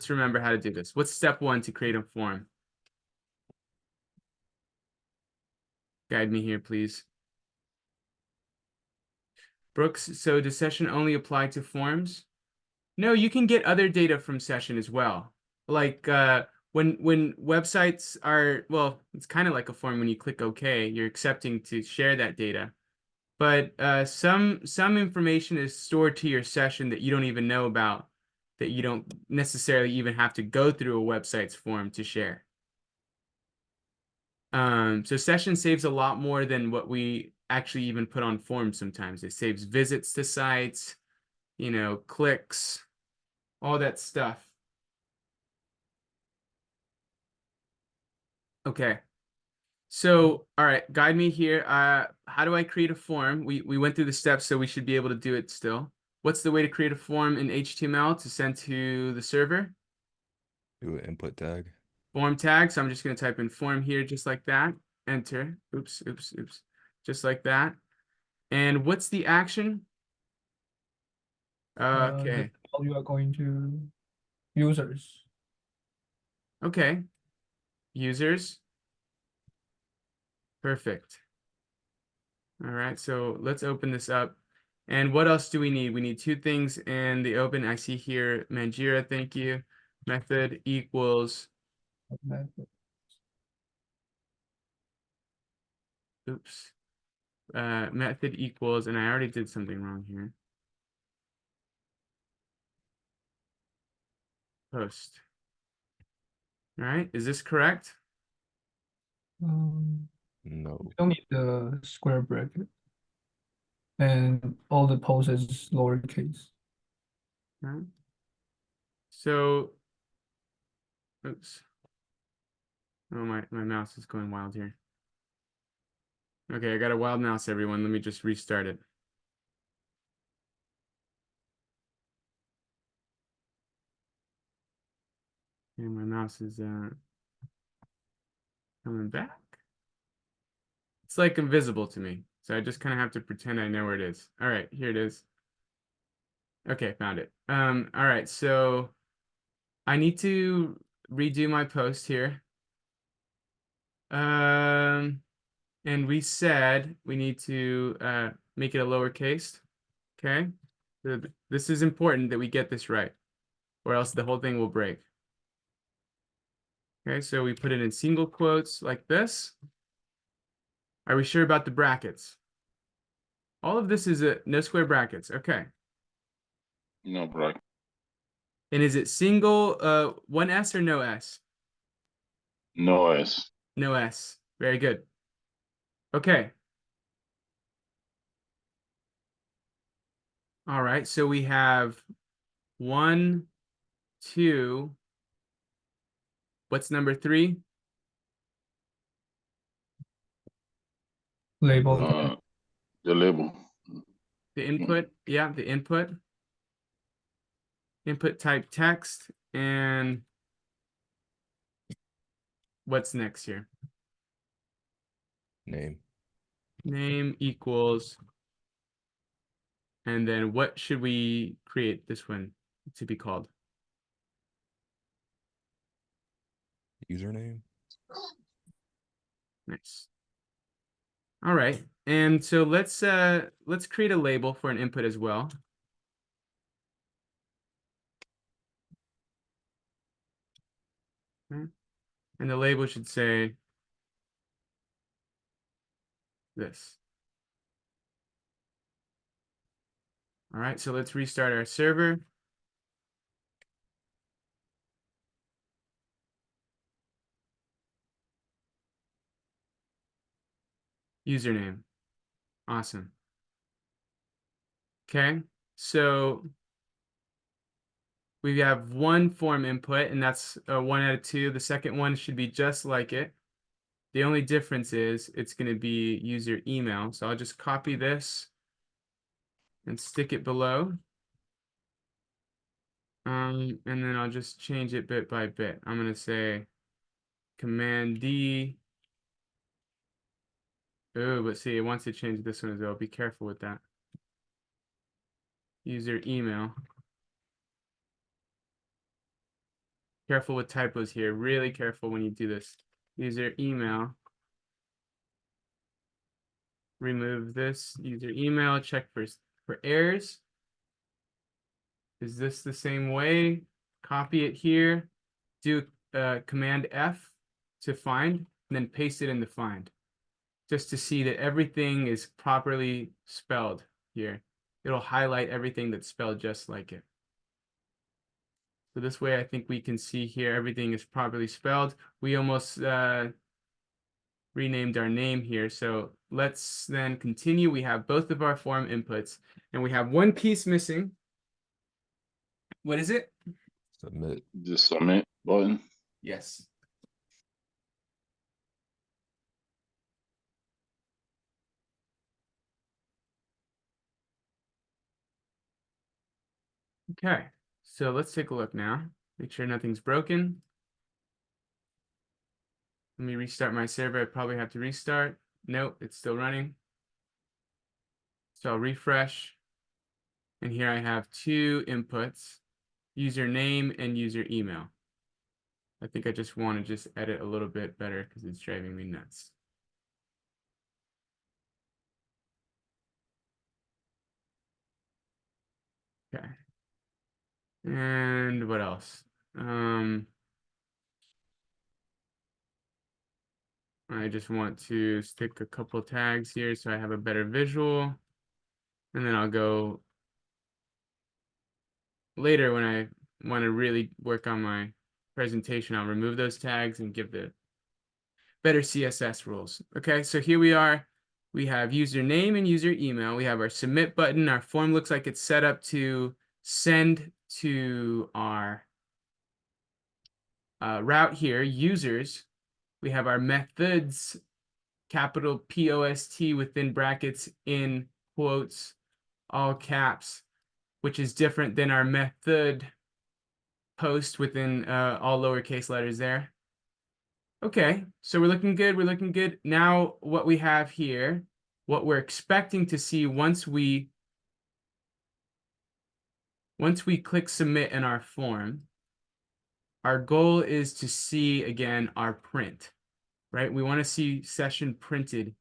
remember how to do this. What's step 1 to create a form? Guide me here, please. Brooks, so does session only apply to forms? No, you can get other data from session as well. Like when websites are, well, it's kind of like a form. When you click OK, you're accepting to share that data. But some information is stored to your session that you don't even know about, that you don't necessarily even have to go through a website's form to share. So session saves a lot more than what we actually even put on forms sometimes. It saves visits to sites, you know, clicks, all that stuff. Okay. So, all right, guide me here. How do I create a form? We went through the steps, so we should be able to do it still. What's the way to create a form in HTML to send to the server?
Do an input tag.
Form tag. So I'm just going to type in form here, just like that. Enter. Oops, oops, oops. Just like that. And what's the action? Okay.
How you are going to users.
Okay. Users. Perfect. All right, so let's open this up. And what else do we need? We need 2 things in the open. I see here, Manjira, thank you. Method equals, oops. Method equals, and I already did something wrong here. Post. All right, is this correct?
No.
We don't need the square bracket. And all the posts is lowercase.
All right. So, oops. Oh, my mouse is going wild here. Okay, I got a wild mouse, everyone. Let me just restart it. And my mouse is coming back. It's like invisible to me. So I just kind of have to pretend I know where it is. All right, here it is. Okay, found it. All right, so I need to redo my post here. And we said we need to make it a lowercase. Okay. So this is important that we get this right, or else the whole thing will break. Okay, so we put it in single quotes like this. Are we sure about the brackets? All of this is no square brackets. Okay.
No bracket.
And is it single, 1 S or no S?
No S.
No S. Very good. Okay. All right, so we have 1, 2. What's number 3?
Label.
The label.
The input. Yeah, the input. Input type text. And what's next here?
Name.
Name equals. And then what should we create this one to be called?
Username.
Nice. All right. And so let's create a label for an input as well. Okay. And the label should say this. All right, so let's restart our server. Username. Awesome. Okay, so we have 1 form input, and that's 1 out of 2. The second one should be just like it. The only difference is it's going to be user email. So I'll just copy this and stick it below. And then I'll just change it bit by bit. I'm going to say Command D. Oh, but see, it wants to change this one as well. Be careful with that. User email. Careful with typos here. Really careful when you do this. User email. Remove this. User email. Check for errors. Is this the same way? Copy it here. Do Command F to find, and then paste it in the find. Just to see that everything is properly spelled here. It'll highlight everything that's spelled just like it. So this way, I think we can see here everything is properly spelled. We almost renamed our name here. So let's then continue. We have both of our form inputs, and we have one piece missing. What is it?
Submit.
The submit button.
Yes. Okay, so let's take a look now. Make sure nothing's broken. Let me restart my server. I probably have to restart. Nope, it's still running. So I'll refresh. And here I have two inputs, user name and user email. I think I just want to just edit a little bit better because it's driving me nuts. Okay. And what else? I just want to stick a couple tags here so I have a better visual. And then I'll go later when I want to really work on my presentation. I'll remove those tags and give the better CSS rules. Okay, so here we are. We have username and user email. We have our submit button. Our form looks like it's set up to send to our route here, users. We have our methods, capital POST within brackets, in quotes, all caps, which is different than our method post within all lowercase letters there. Okay, so we're looking good. We're looking good. Now what we have here, what we're expecting to see once we click submit in our form, our goal is to see again our print, right? We want to see session printed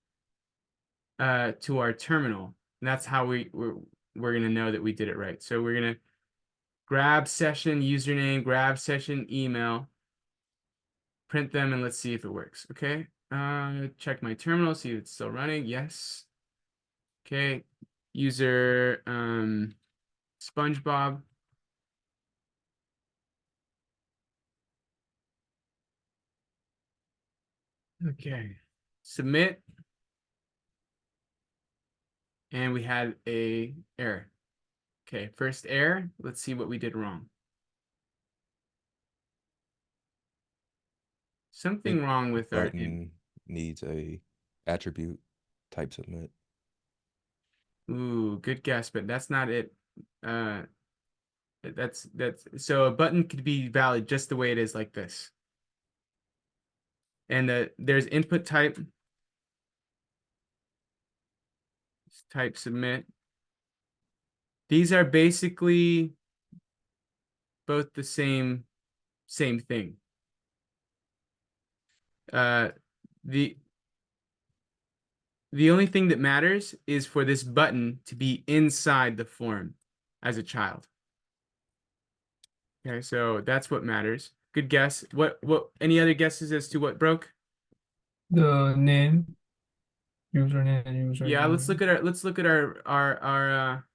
to our terminal. And that's how we're going to know that we did it right. So we're going to grab session username, grab session email, print them, and let's see if it works. Okay. Check my terminal, see if it's still running. Yes. Okay. User SpongeBob. Okay. Submit. And we had a error. Okay, first error. Let's see what we did wrong. Something wrong with our
Button needs a attribute type submit.
Ooh, good guess, but that's not it. That's so a button could be valid just the way it is, like this. And there's input type. Type submit. These are basically both the same thing. The only thing that matters is for this button to be inside the form as a child. Okay, so that's what matters. Good guess. What any other guesses as to what broke?
The name, username, and user.
Yeah, let's
email.
look at our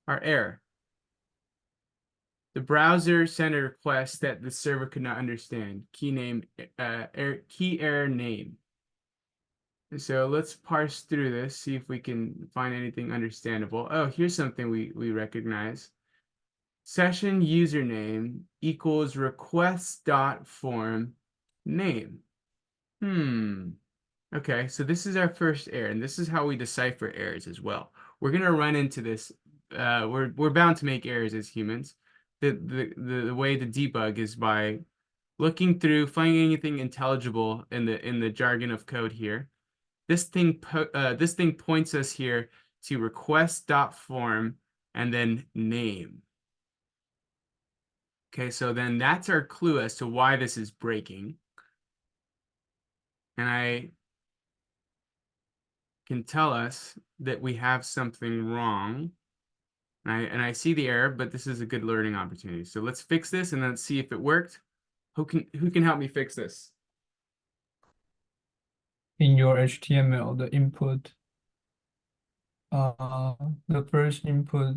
error. The browser sent a request that the server could not understand. Key error name. So let's parse through this, see if we can find anything understandable. Oh, here's something we recognize. Session username equals request.form name. Okay, so this is our first error, and this is how we decipher errors as well. We're gonna run into this. We're bound to make errors as humans. The way to debug is by looking through, finding anything intelligible in the jargon of code here. This thing points us here to request.form and then name. Okay, so then that's our clue as to why this is breaking. And I can tell us that we have something wrong. And I see the error, but this is a good learning opportunity. So let's fix this and then see if it worked. Who can help me fix this?
In your HTML, the input, the first input,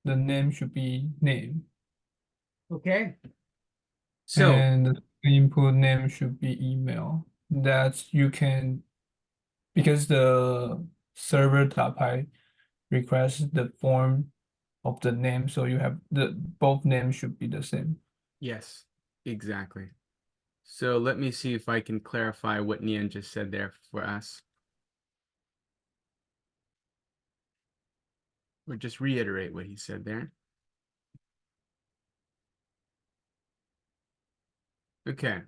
the name should be name.
Okay. So
And the input name should be email. That's you can, because the server.py requests the form of the name, so you have both names should be the same.
yes, exactly. So let me see if I can clarify what Nian just said there for us. Or just reiterate what he said there. Okay.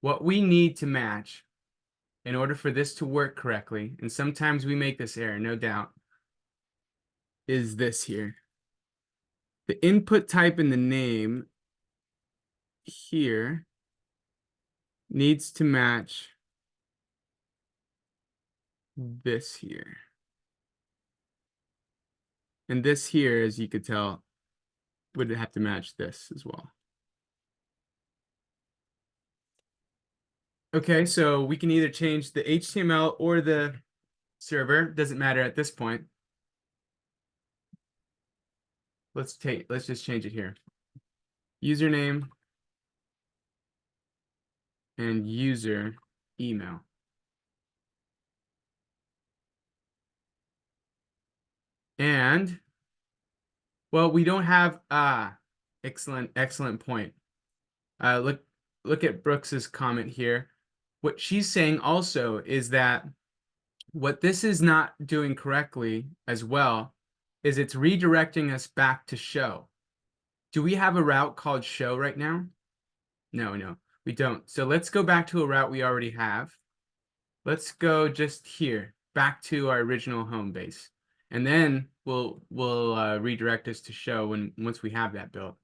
What we need to match in order for this to work correctly, and sometimes we make this error, no doubt, is this here. The input type in the name here needs to match this here. And this here, as you could tell, would have to match this as well. Okay, so we can either change the HTML or the server, doesn't matter at this point. Let's just change it here. Username and user email. And well, we don't have excellent point. Look at Brooks's comment here. What she's saying also is that what this is not doing correctly as well is it's redirecting us back to show. Do we have a route called show right now? No, we don't. So let's go back to a route we already have. Let's go just here, back to our original home base. And then we'll redirect us to show once we have that built.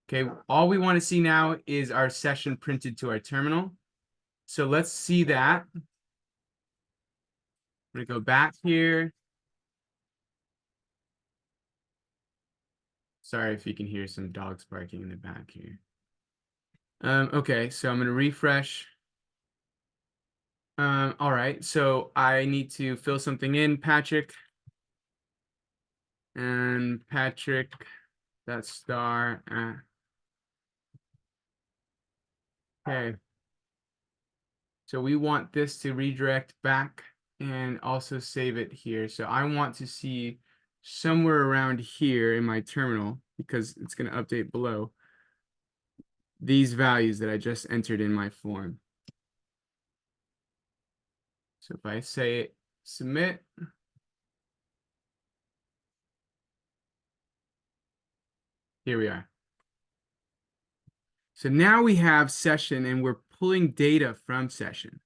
Okay, all we want to see now is our session printed to our terminal. So let's see that. I'm going to go back here. Sorry if you can hear some dogs barking in the back here. Okay, so I'm going to refresh. All right, so I need to fill something in, Patrick. And Patrick, that's star. Okay. So we want this to redirect back and also save it here. So I want to see somewhere around here in my terminal, because it's going to update below, these values that I just entered in my form. So if I say submit, here we are. So now we have session and we're pulling data from session.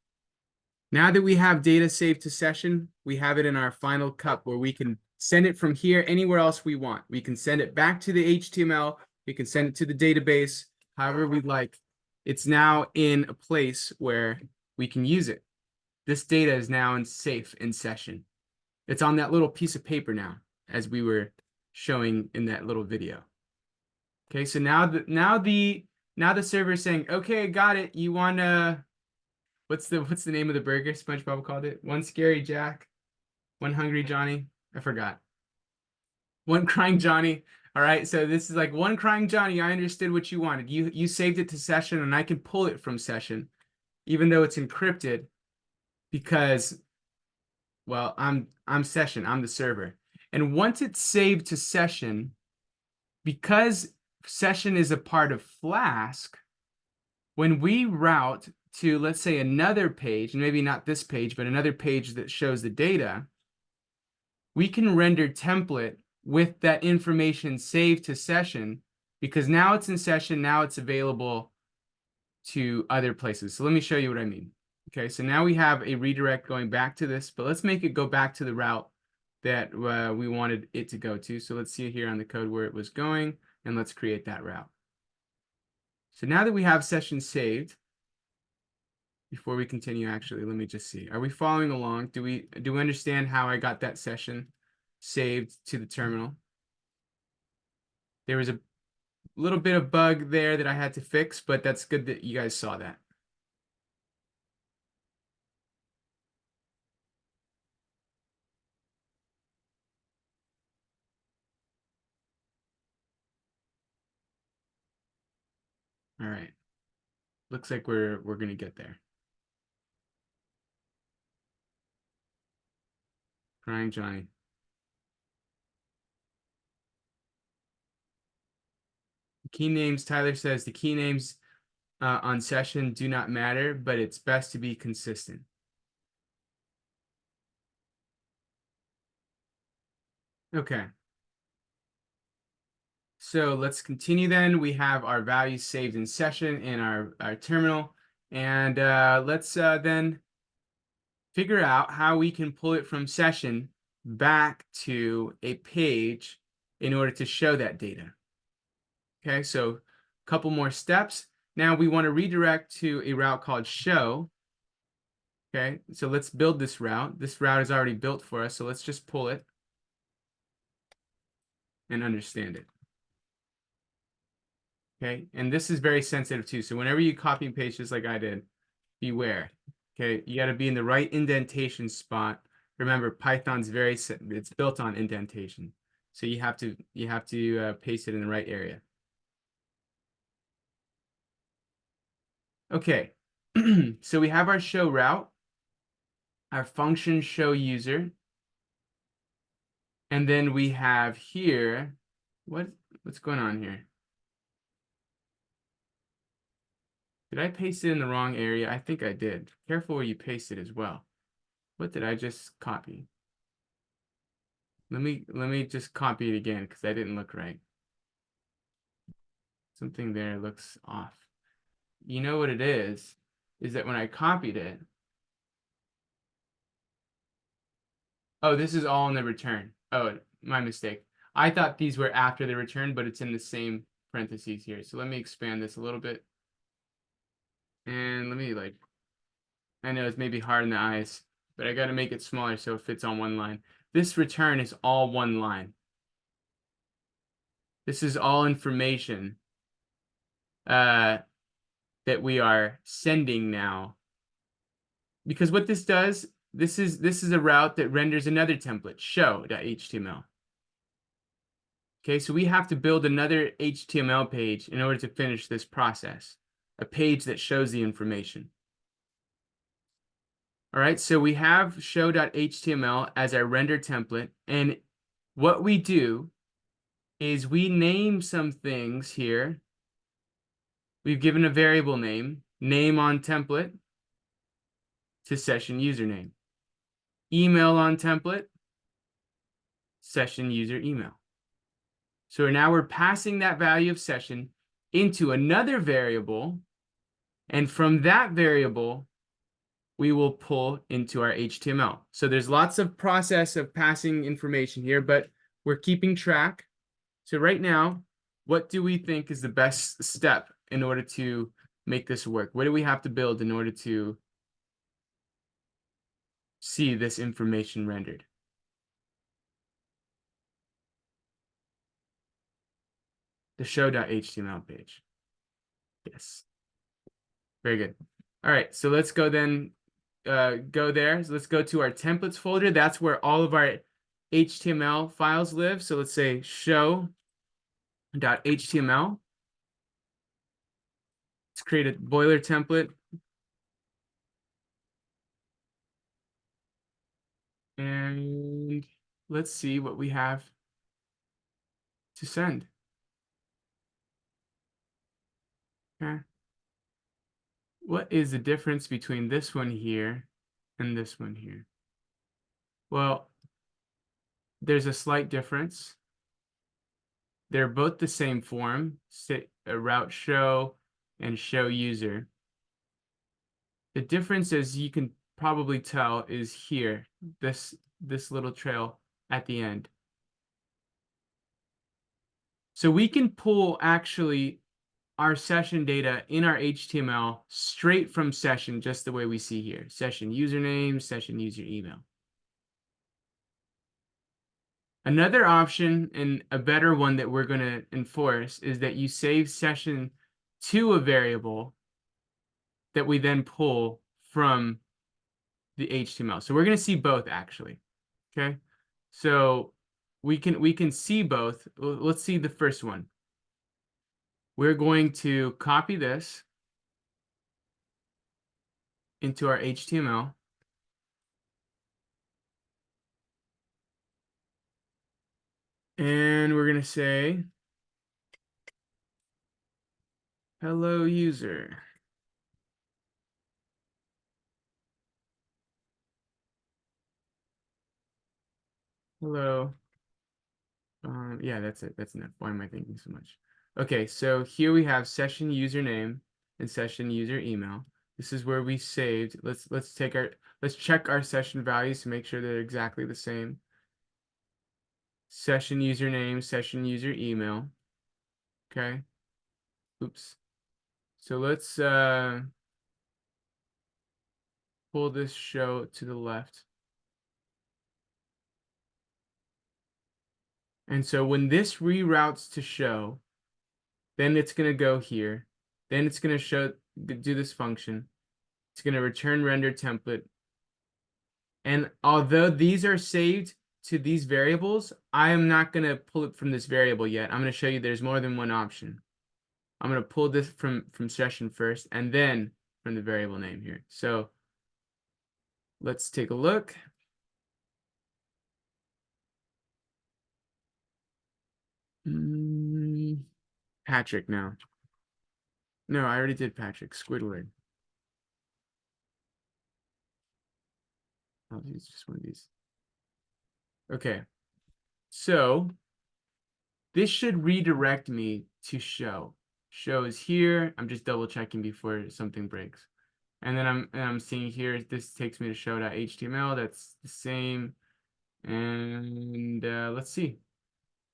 Now that we have data saved to session, we have it in our final cup where we can send it from here anywhere else we want. We can send it back to the HTML. We can send it to the database, however we'd like. It's now in a place where we can use it. This data is now safe in session. It's on that little piece of paper now, as we were showing in that little video. Okay, so now the server is saying, okay, got it. You wanna, what's the name of the burger SpongeBob called it? One Scary Jack, One Hungry Johnny. I forgot. One Crying Johnny. All right, so this is like One Crying Johnny. I understood what you wanted. You saved it to session, and I can pull it from session, even though it's encrypted, because, well, I'm session. I'm the server, and once it's saved to session, because session is a part of Flask, when we route to, let's say, another page, and maybe not this page, but another page that shows the data, we can render template with that information saved to session, because now it's in session, now it's available to other places. So let me show you what I mean. Okay, so now we have a redirect going back to this, but let's make it go back to the route that we wanted it to go to. So let's see here on the code where it was going, and let's create that route. So now that we have session saved, before we continue, actually, let me just see. Are we following along? Do we understand how I got that session saved to the terminal? There was a little bit of bug there that I had to fix, but that's good that you guys saw that. All right. Looks like we're gonna get there. Crying Johnny. Key names, Tyler says the key names on session do not matter, but it's best to be consistent. Okay. So let's continue then. We have our values saved in session in our terminal. And let's then figure out how we can pull it from session back to a page in order to show that data. Okay, so a couple more steps. Now we want to redirect to a route called show. Okay, so let's build this route. This route is already built for us, so let's just pull it and understand it. Okay, and this is very sensitive too. So whenever you copy and paste just like I did, beware. Okay, you got to be in the right indentation spot. Remember, Python's it's built on indentation, so you have to paste it in the right area. Okay, so we have our show route, our function show user, and then we have here what's going on here? Did I paste it in the wrong area? I think I did. Careful where you paste it as well. What did I just copy? Let me just copy it again because that didn't look right. Something there looks off. You know what it is that when I copied it, oh, this is all in the return. Oh, my mistake. I thought these were after the return, but it's in the same parentheses here. So let me expand this a little bit. And let me I know it's maybe hard in the eyes, but I got to make it smaller so it fits on one line. This return is all one line. This is all information that we are sending now. Because what this does, this is a route that renders another template, show.html. Okay, so we have to build another HTML page in order to finish this process, a page that shows the information. All right, so we have show.html as our render template, and what we do is we name some things here. We've given a variable name on template to session username. Email on template, session user email. So now we're passing that value of session into another variable, and from that variable, we will pull into our HTML. So there's lots of process of passing information here, but we're keeping track. So right now, what do we think is the best step in order to make this work? What do we have to build in order to see this information rendered? The show.html page. Yes. Very good. All right, so let's go then, go there. So let's go to our templates folder. That's where all of our HTML files live. So let's say show.html. Let's create a boiler template. And let's see what we have to send. Okay. what is the difference between this one here and this one here? Well, there's a slight difference. They're both the same form, route show and show user. The difference, as you can probably tell, is here, this little trail at the end. So we can pull actually our session data in our HTML straight from session, just the way we see here. Session username, session user email. Another option, and a better one that we're going to enforce, is that you save session to a variable that we then pull from the HTML. So we're going to see both actually. Okay. So we can see both. Let's see the first one. We're going to copy this into our HTML. And we're going to say, hello user. Hello. Yeah, that's it. That's enough. Why am I thinking so much? Okay, so here we have session username and session user email. This is where we saved. Let's check our session values to make sure they're exactly the same. Session username, session user email. Okay. Oops. So let's pull this show to the left. And so when this reroutes to show, then it's going to go here. Then it's going to do this function. It's going to return render template. And although these are saved to these variables, I am not going to pull it from this variable yet. I'm going to show you there's more than one option. I'm going to pull this from session first and then from the variable name here. So let's take a look. Patrick now. No, I already did Patrick. Squidward. I'll use just one of these. Okay. So this should redirect me to show. Show is here. I'm just double checking before something breaks. And then I'm seeing here, this takes me to show.html. That's the same. And let's see.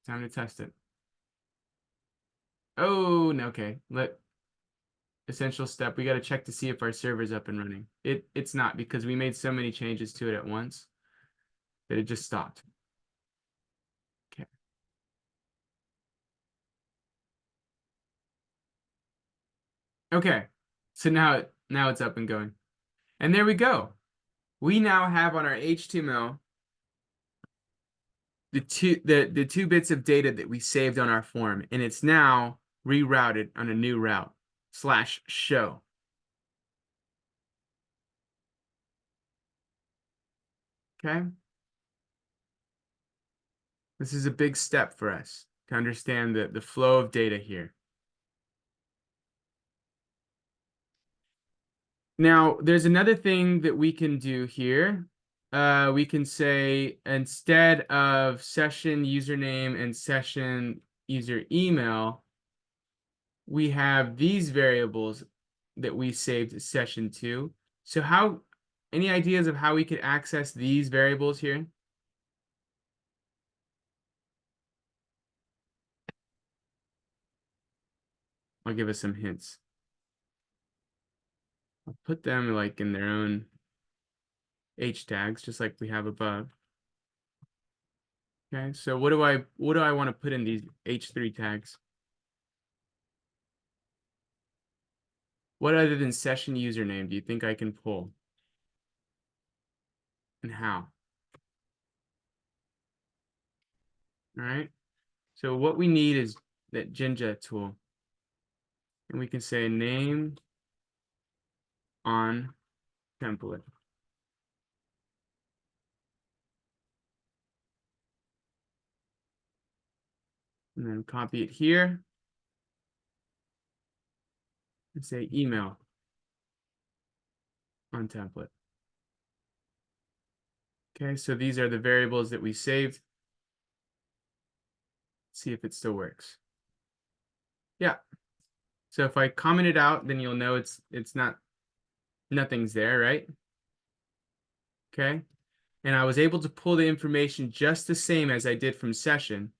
Time to test it. Oh, no, okay. Essential step. We got to check to see if our server's up and running. It's not, because we made so many changes to it at once that it just stopped. Okay. Okay. So now it's up and going. And there we go. We now have on our HTML the two bits of data that we saved on our form, and it's now rerouted on a new route /show. Okay. This is a big step for us to understand the flow of data here. Now, there's another thing that we can do here. We can say, instead of session username and session user email, we have these variables that we saved session to. So any ideas of how we could access these variables here? I'll give us some hints. I'll put them like in their own H tags, just like we have above. Okay, so what do I want to put in these H3 tags? What other than session username do you think I can pull? And how? All right. So what we need is that Jinja tool. And we can say name on template. And then copy it here. And say email. on template. Okay, so these are the variables that we saved. See if it still works. Yeah. So if I comment it out, then you'll know it's not, nothing's there, right? Okay. And I was able to pull the information just the same as I did from session.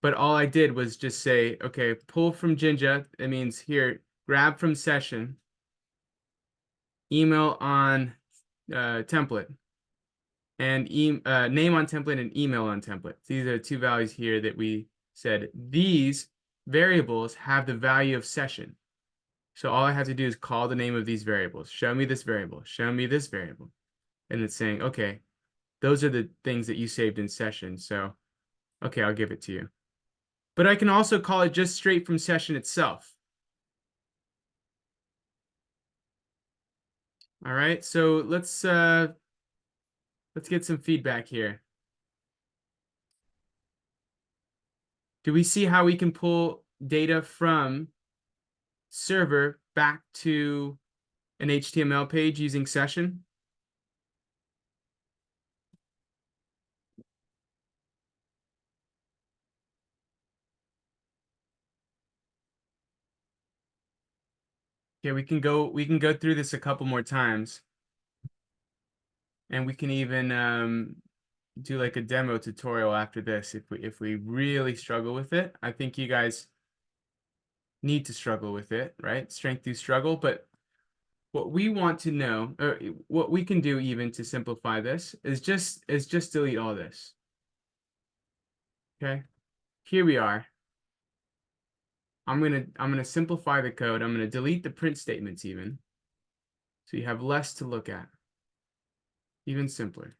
But all I did was just say, okay, pull from Jinja. It means here, grab from session, email on template, and name on template and email on template. These are the two values here that we said. These variables have the value of session. So all I have to do is call the name of these variables. Show me this variable. Show me this variable. And it's saying, okay, those are the things that you saved in session. So, okay, I'll give it to you. But I can also call it just straight from session itself. All right, so let's get some feedback here. Do we see how we can pull data from server back to an HTML page using session? Okay, we can go through this a couple more times. And we can even do like a demo tutorial after this if we really struggle with it. I think you guys need to struggle with it, right? Strength through struggle. But what we want to know, or what we can do even to simplify this, is just delete all this. Okay, here we are. I'm gonna simplify the code. I'm gonna delete the print statements even, so you have less to look at. Even simpler.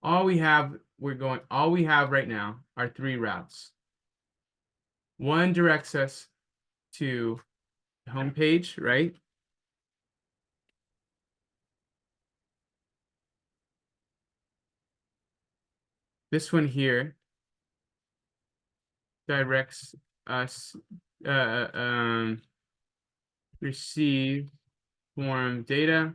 All we have right now are 3 routes. One directs us to the home page, right? This one here directs us receive form data.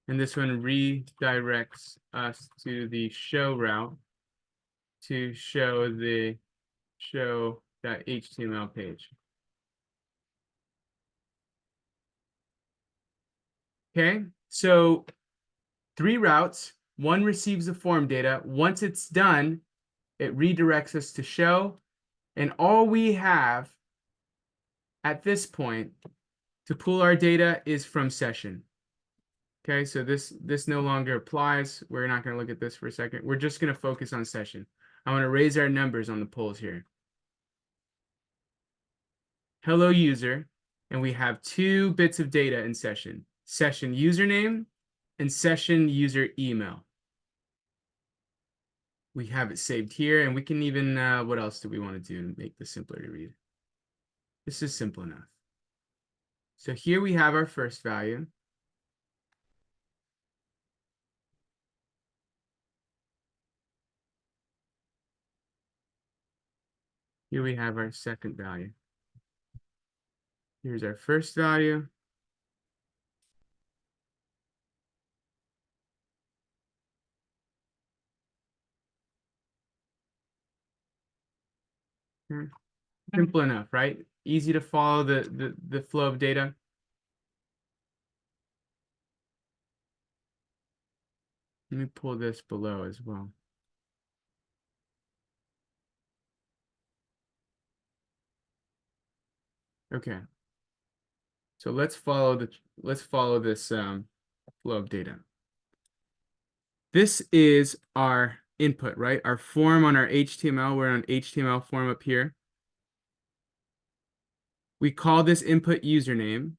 And this one redirects us to the show route to show the show.html page. Okay, so 3 routes. One receives the form data. Once it's done, it redirects us to show. And all we have at this point to pull our data is from session. Okay, so this no longer applies. We're not going to look at this for a second. We're just going to focus on session. I want to raise our numbers on the polls here. Hello user, and we have 2 bits of data in session. Session username and session user email. We have it saved here, and we can even, what else do we want to do to make this simpler to read? This is simple enough. So here we have our first value. Here we have our second value. Here's our first value. Simple enough, right? Easy to follow the flow of data. Let me pull this below as well. Okay. So let's follow this flow of data. This is our input, right? Our form on our HTML. We're on HTML form up here. We call this input username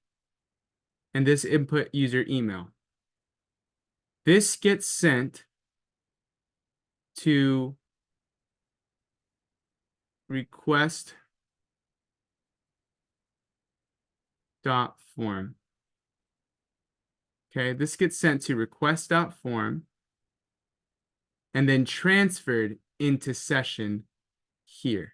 and this input user email. This gets sent to request.form. Okay, this gets sent to request.form and then transferred into session here.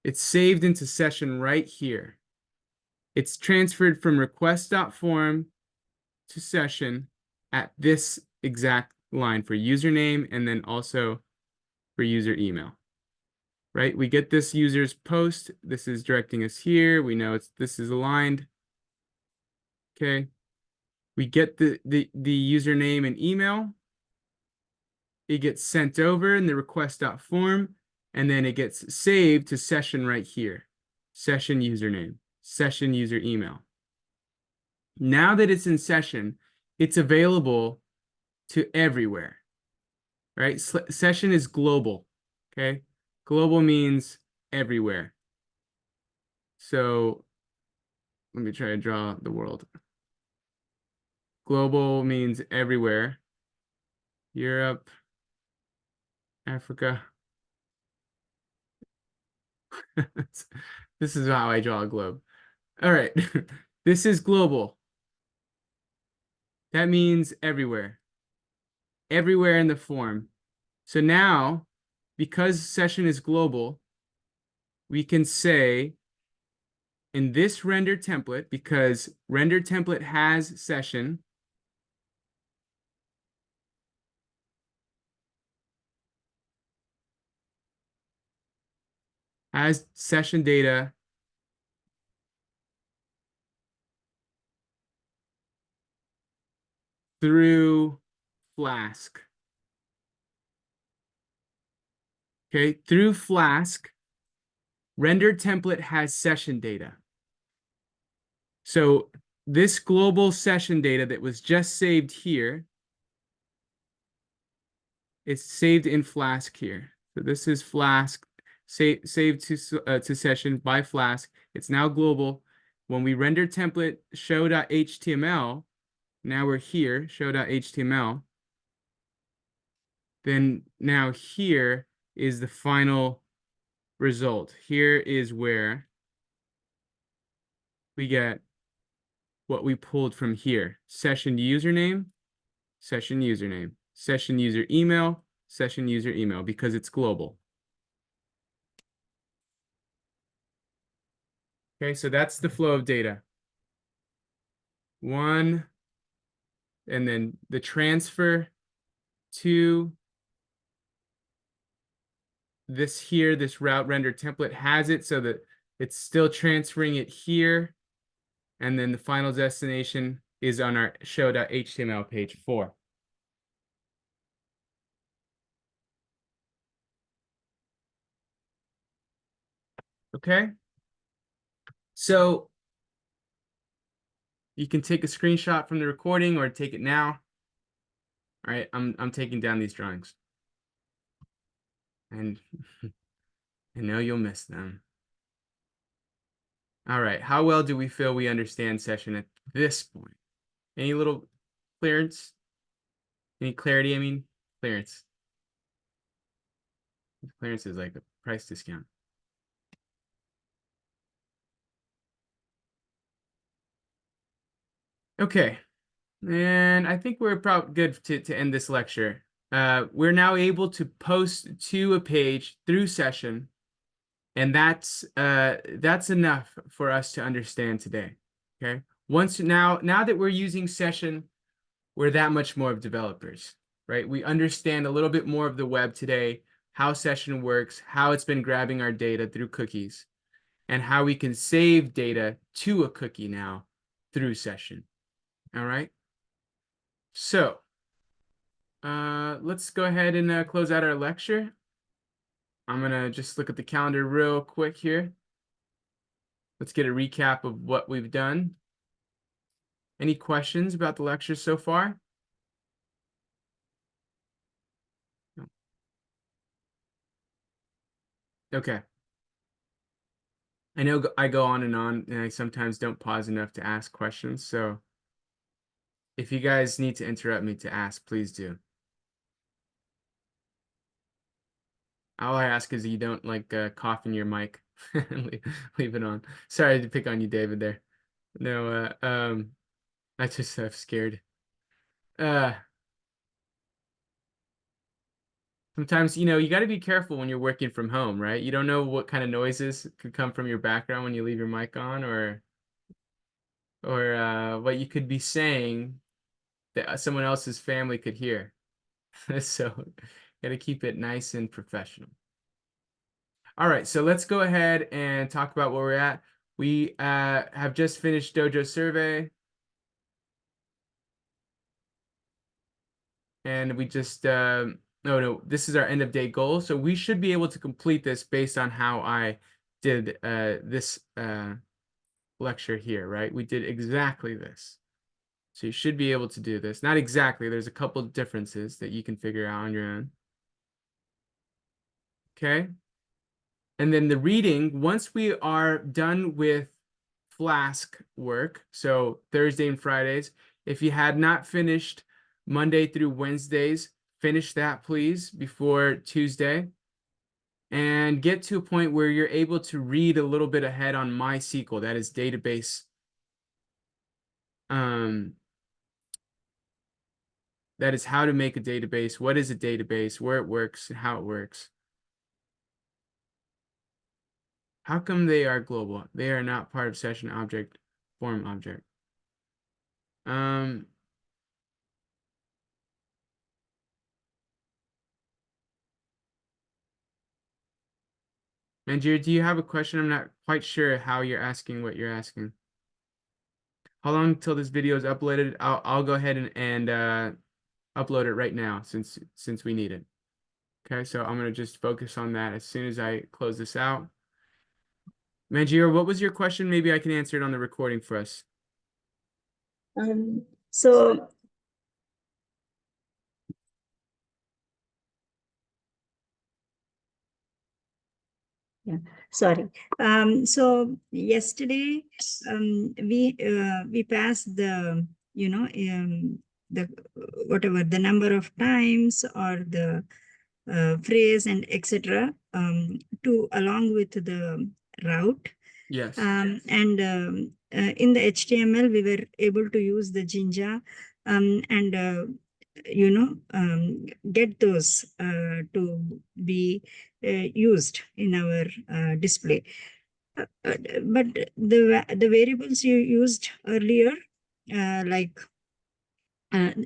It's saved into session right here. It's transferred from request.form to session at this exact line for username and then also for user email. Right? We get this user's post. This is directing us here. We know this is aligned. Okay. We get the username and email. It gets sent over in the request.form, and then it gets saved to session right here. Session username, session user email. Now that it's in session, it's available to everywhere, right? Session is global, okay? Global means everywhere. So let me try to draw the world. Global means everywhere. Europe, Africa. This is how I draw a globe. All right. This is global. That means everywhere. Everywhere in the form. So now, because session is global, we can say in this render template, because render template has session, has session data through Flask. Okay, through Flask, render template has session data. So this global session data that was just saved here is saved in Flask here. So this is Flask saved to session by Flask. It's now global. When we render template show.html, now we're here, show.html. Then now here is the final result. Here is where we get what we pulled from here. Session username, session username, session user email, session user email, because it's global. Okay, so that's the flow of data. One, and then the transfer to this here, this route render template has it so that it's still transferring it here. And then the final destination is on our show.html page 4. Okay. So you can take a screenshot from the recording or take it now. All right, I'm taking down these drawings. And I know you'll miss them. All right, how well do we feel we understand session at this point? Any little clearance? Any clarity, I mean? Clearance. Clearance is like a price discount. Okay, and I think we're probably good to end this lecture. We're now able to post to a page through session, and that's enough for us to understand today. Okay, now that we're using session, we're that much more of developers, right? We understand a little bit more of the web today, how session works, how it's been grabbing our data through cookies, and how we can save data to a cookie now through session. All right. So let's go ahead and close out our lecture. I'm gonna just look at the calendar real quick here. Let's get a recap of what we've done. Any questions about the lecture so far? No. Okay. I know I go on, and I sometimes don't pause enough to ask questions. So if you guys need to interrupt me to ask, please do. All I ask is you don't like cough in your mic. leave it on. Sorry to pick on you, David, there. No, I just am scared. Sometimes, you got to be careful when you're working from home, right? You don't know what kind of noises could come from your background when you leave your mic on, or what you could be saying that someone else's family could hear. So, got to keep it nice and professional. All right, so let's go ahead and talk about where we're at. We have just finished Dojo survey. And we just, no, this is our end of day goal. So we should be able to complete this based on how I did this lecture here, right? We did exactly this. So you should be able to do this. Not exactly, there's a couple of differences that you can figure out on your own. Okay. And then the reading, once we are done with Flask work, so Thursday and Fridays, if you had not finished Monday through Wednesdays, finish that please before Tuesday, and get to a point where you're able to read a little bit ahead on MySQL, that is database. That is how to make a database, what is a database, where it works, and how it works. How come they are global? They are not part of session object, form object. Manjir, do you have a question? I'm not quite sure how you're asking what you're asking. How long till this video is uploaded? I'll go ahead and upload it right now since we need it. Okay, so I'm gonna just focus on that as soon as I close this out. Manjir, what was your question? Maybe I can answer it on the recording for us.
So yeah, sorry. So yesterday, we passed the, the whatever the number of times or the phrase and etc. To along with the route.
Yes.
And in the HTML, we were able to use the Jinja and get those to be used in our display. But the variables you used earlier, like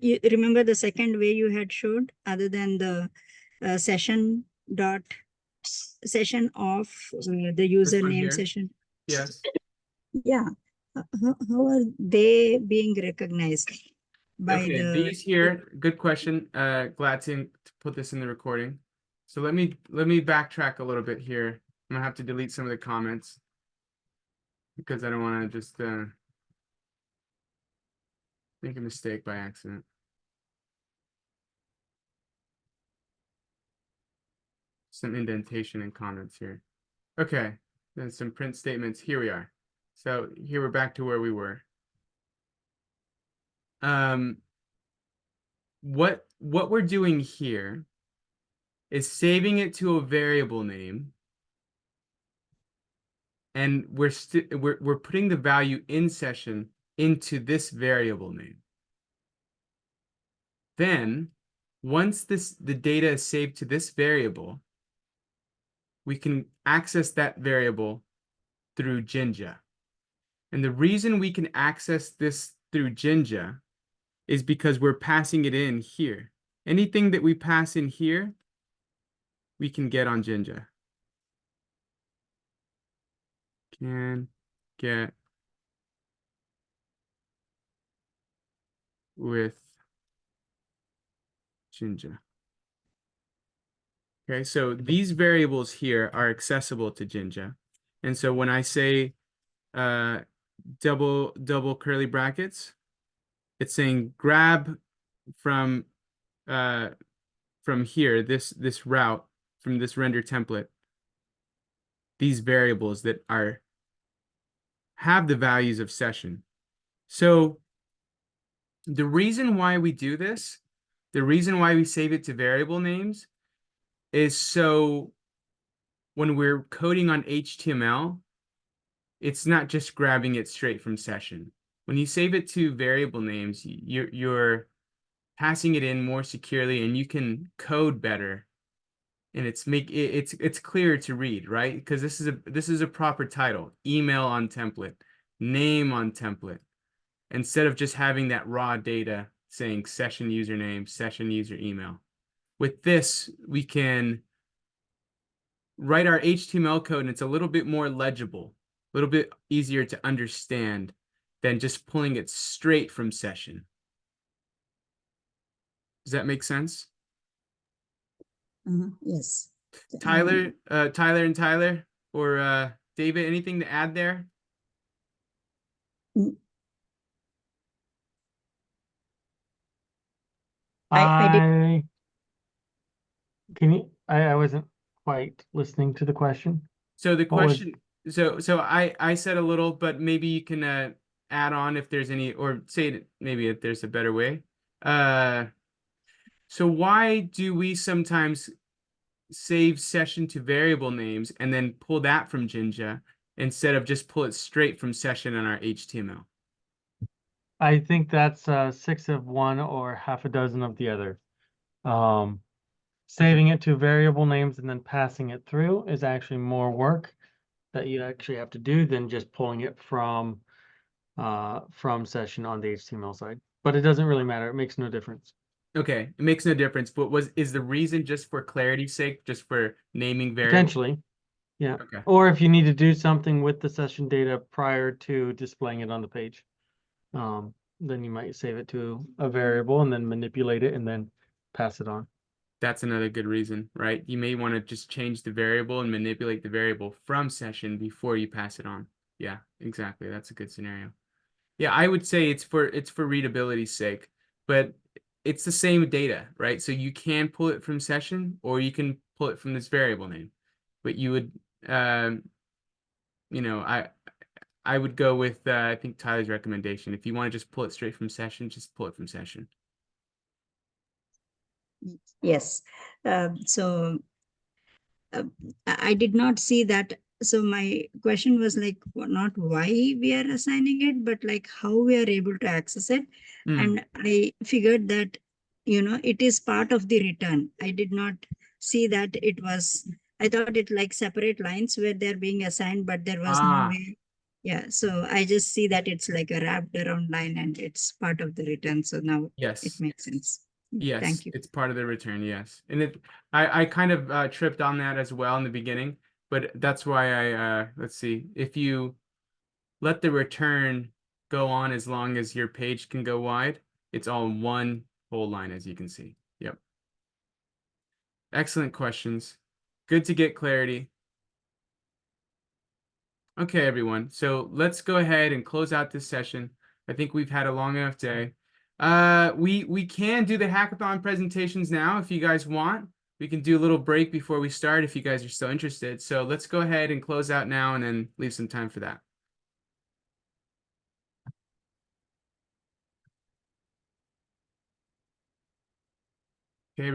you remember the second way you had showed, other than the session of the username session.
Yes.
Yeah. How are they being recognized by
Okay, these here, good question. Glad to put this in the recording. So let me backtrack a little bit here. I'm gonna have to delete some of the comments because I don't want to just make a mistake by accident. Some indentation in comments here. Okay, then some print statements. Here we are. So here we're back to where we were. What we're doing here is saving it to a variable name, and we're putting the value in session into this variable name. Then, once the data is saved to this variable, we can access that variable through Jinja. And the reason we can access this through Jinja is because we're passing it in here. Anything that we pass in here, we can get on Jinja. Can get with Jinja. Okay, so these variables here are accessible to Jinja. And so when I say double curly brackets, it's saying grab from here, this route from this render template, these variables that have the values of session. So the reason why we do this, the reason why we save it to variable names is so when we're coding on HTML, it's not just grabbing it straight from session. When you save it to variable names, you're passing it in more securely, and you can code better. And it's clearer to read, right? Because this is a proper title: email on template, name on template, instead of just having that raw data saying session username, session user email. With this, we can write our HTML code, and it's a little bit more legible, a little bit easier to understand than just pulling it straight from session. Does that make sense?
Yes.
Tyler, Tyler, or David, anything to add there?
I did.
I wasn't quite listening to the question.
So the
What was-
question, so I said a little, but maybe you can add on if there's any, or say it maybe if there's a better way. So why do we sometimes save session to variable names and then pull that from Jinja instead of just pull it straight from session in our HTML?
I think that's 6 of one or half a dozen of the other. Saving it to variable names and then passing it through is actually more work that you actually have to do than just pulling it from session on the HTML side. But it doesn't really matter. It makes no difference.
Okay, it makes no difference. But is the reason just for clarity's sake, just for naming variables?
Potentially, yeah.
Okay.
Or if you need to do something with the session data prior to displaying it on the page, then you might save it to a variable and then manipulate it and then pass it on.
That's another good reason, right? You may want to just change the variable and manipulate the variable from session before you pass it on. Yeah, exactly. That's a good scenario. Yeah, I would say it's for readability's sake, but it's the same data, right? So you can pull it from session, or you can pull it from this variable name. But you would, you know, I would go with I think Tyler's recommendation. If you want to just pull it straight from session, just pull it from session.
Yes. So I did not see that. So my question was like, not why we are assigning it, but like how we are able to access it. And I figured that, it is part of the return. I did not see that it was, I thought it like separate lines where they're being assigned, but there was no way. Yeah. So I just see that it's like a wrapped around line and it's part of the return. So now
Yes.
it makes sense.
Yes,
Thank you.
it's part of the return, yes. And I kind of tripped on that as well in the beginning, but that's why let's see, if you let the return go on as long as your page can go wide, it's all one whole line, as you can see. Yep. Excellent questions. Good to get clarity. Okay, everyone. So let's go ahead and close out this session. I think we've had a long enough day. We can do the hackathon presentations now if you guys want. We can do a little break before we start if you guys are still interested. So let's go ahead and close out now and then leave some time for that. Okay,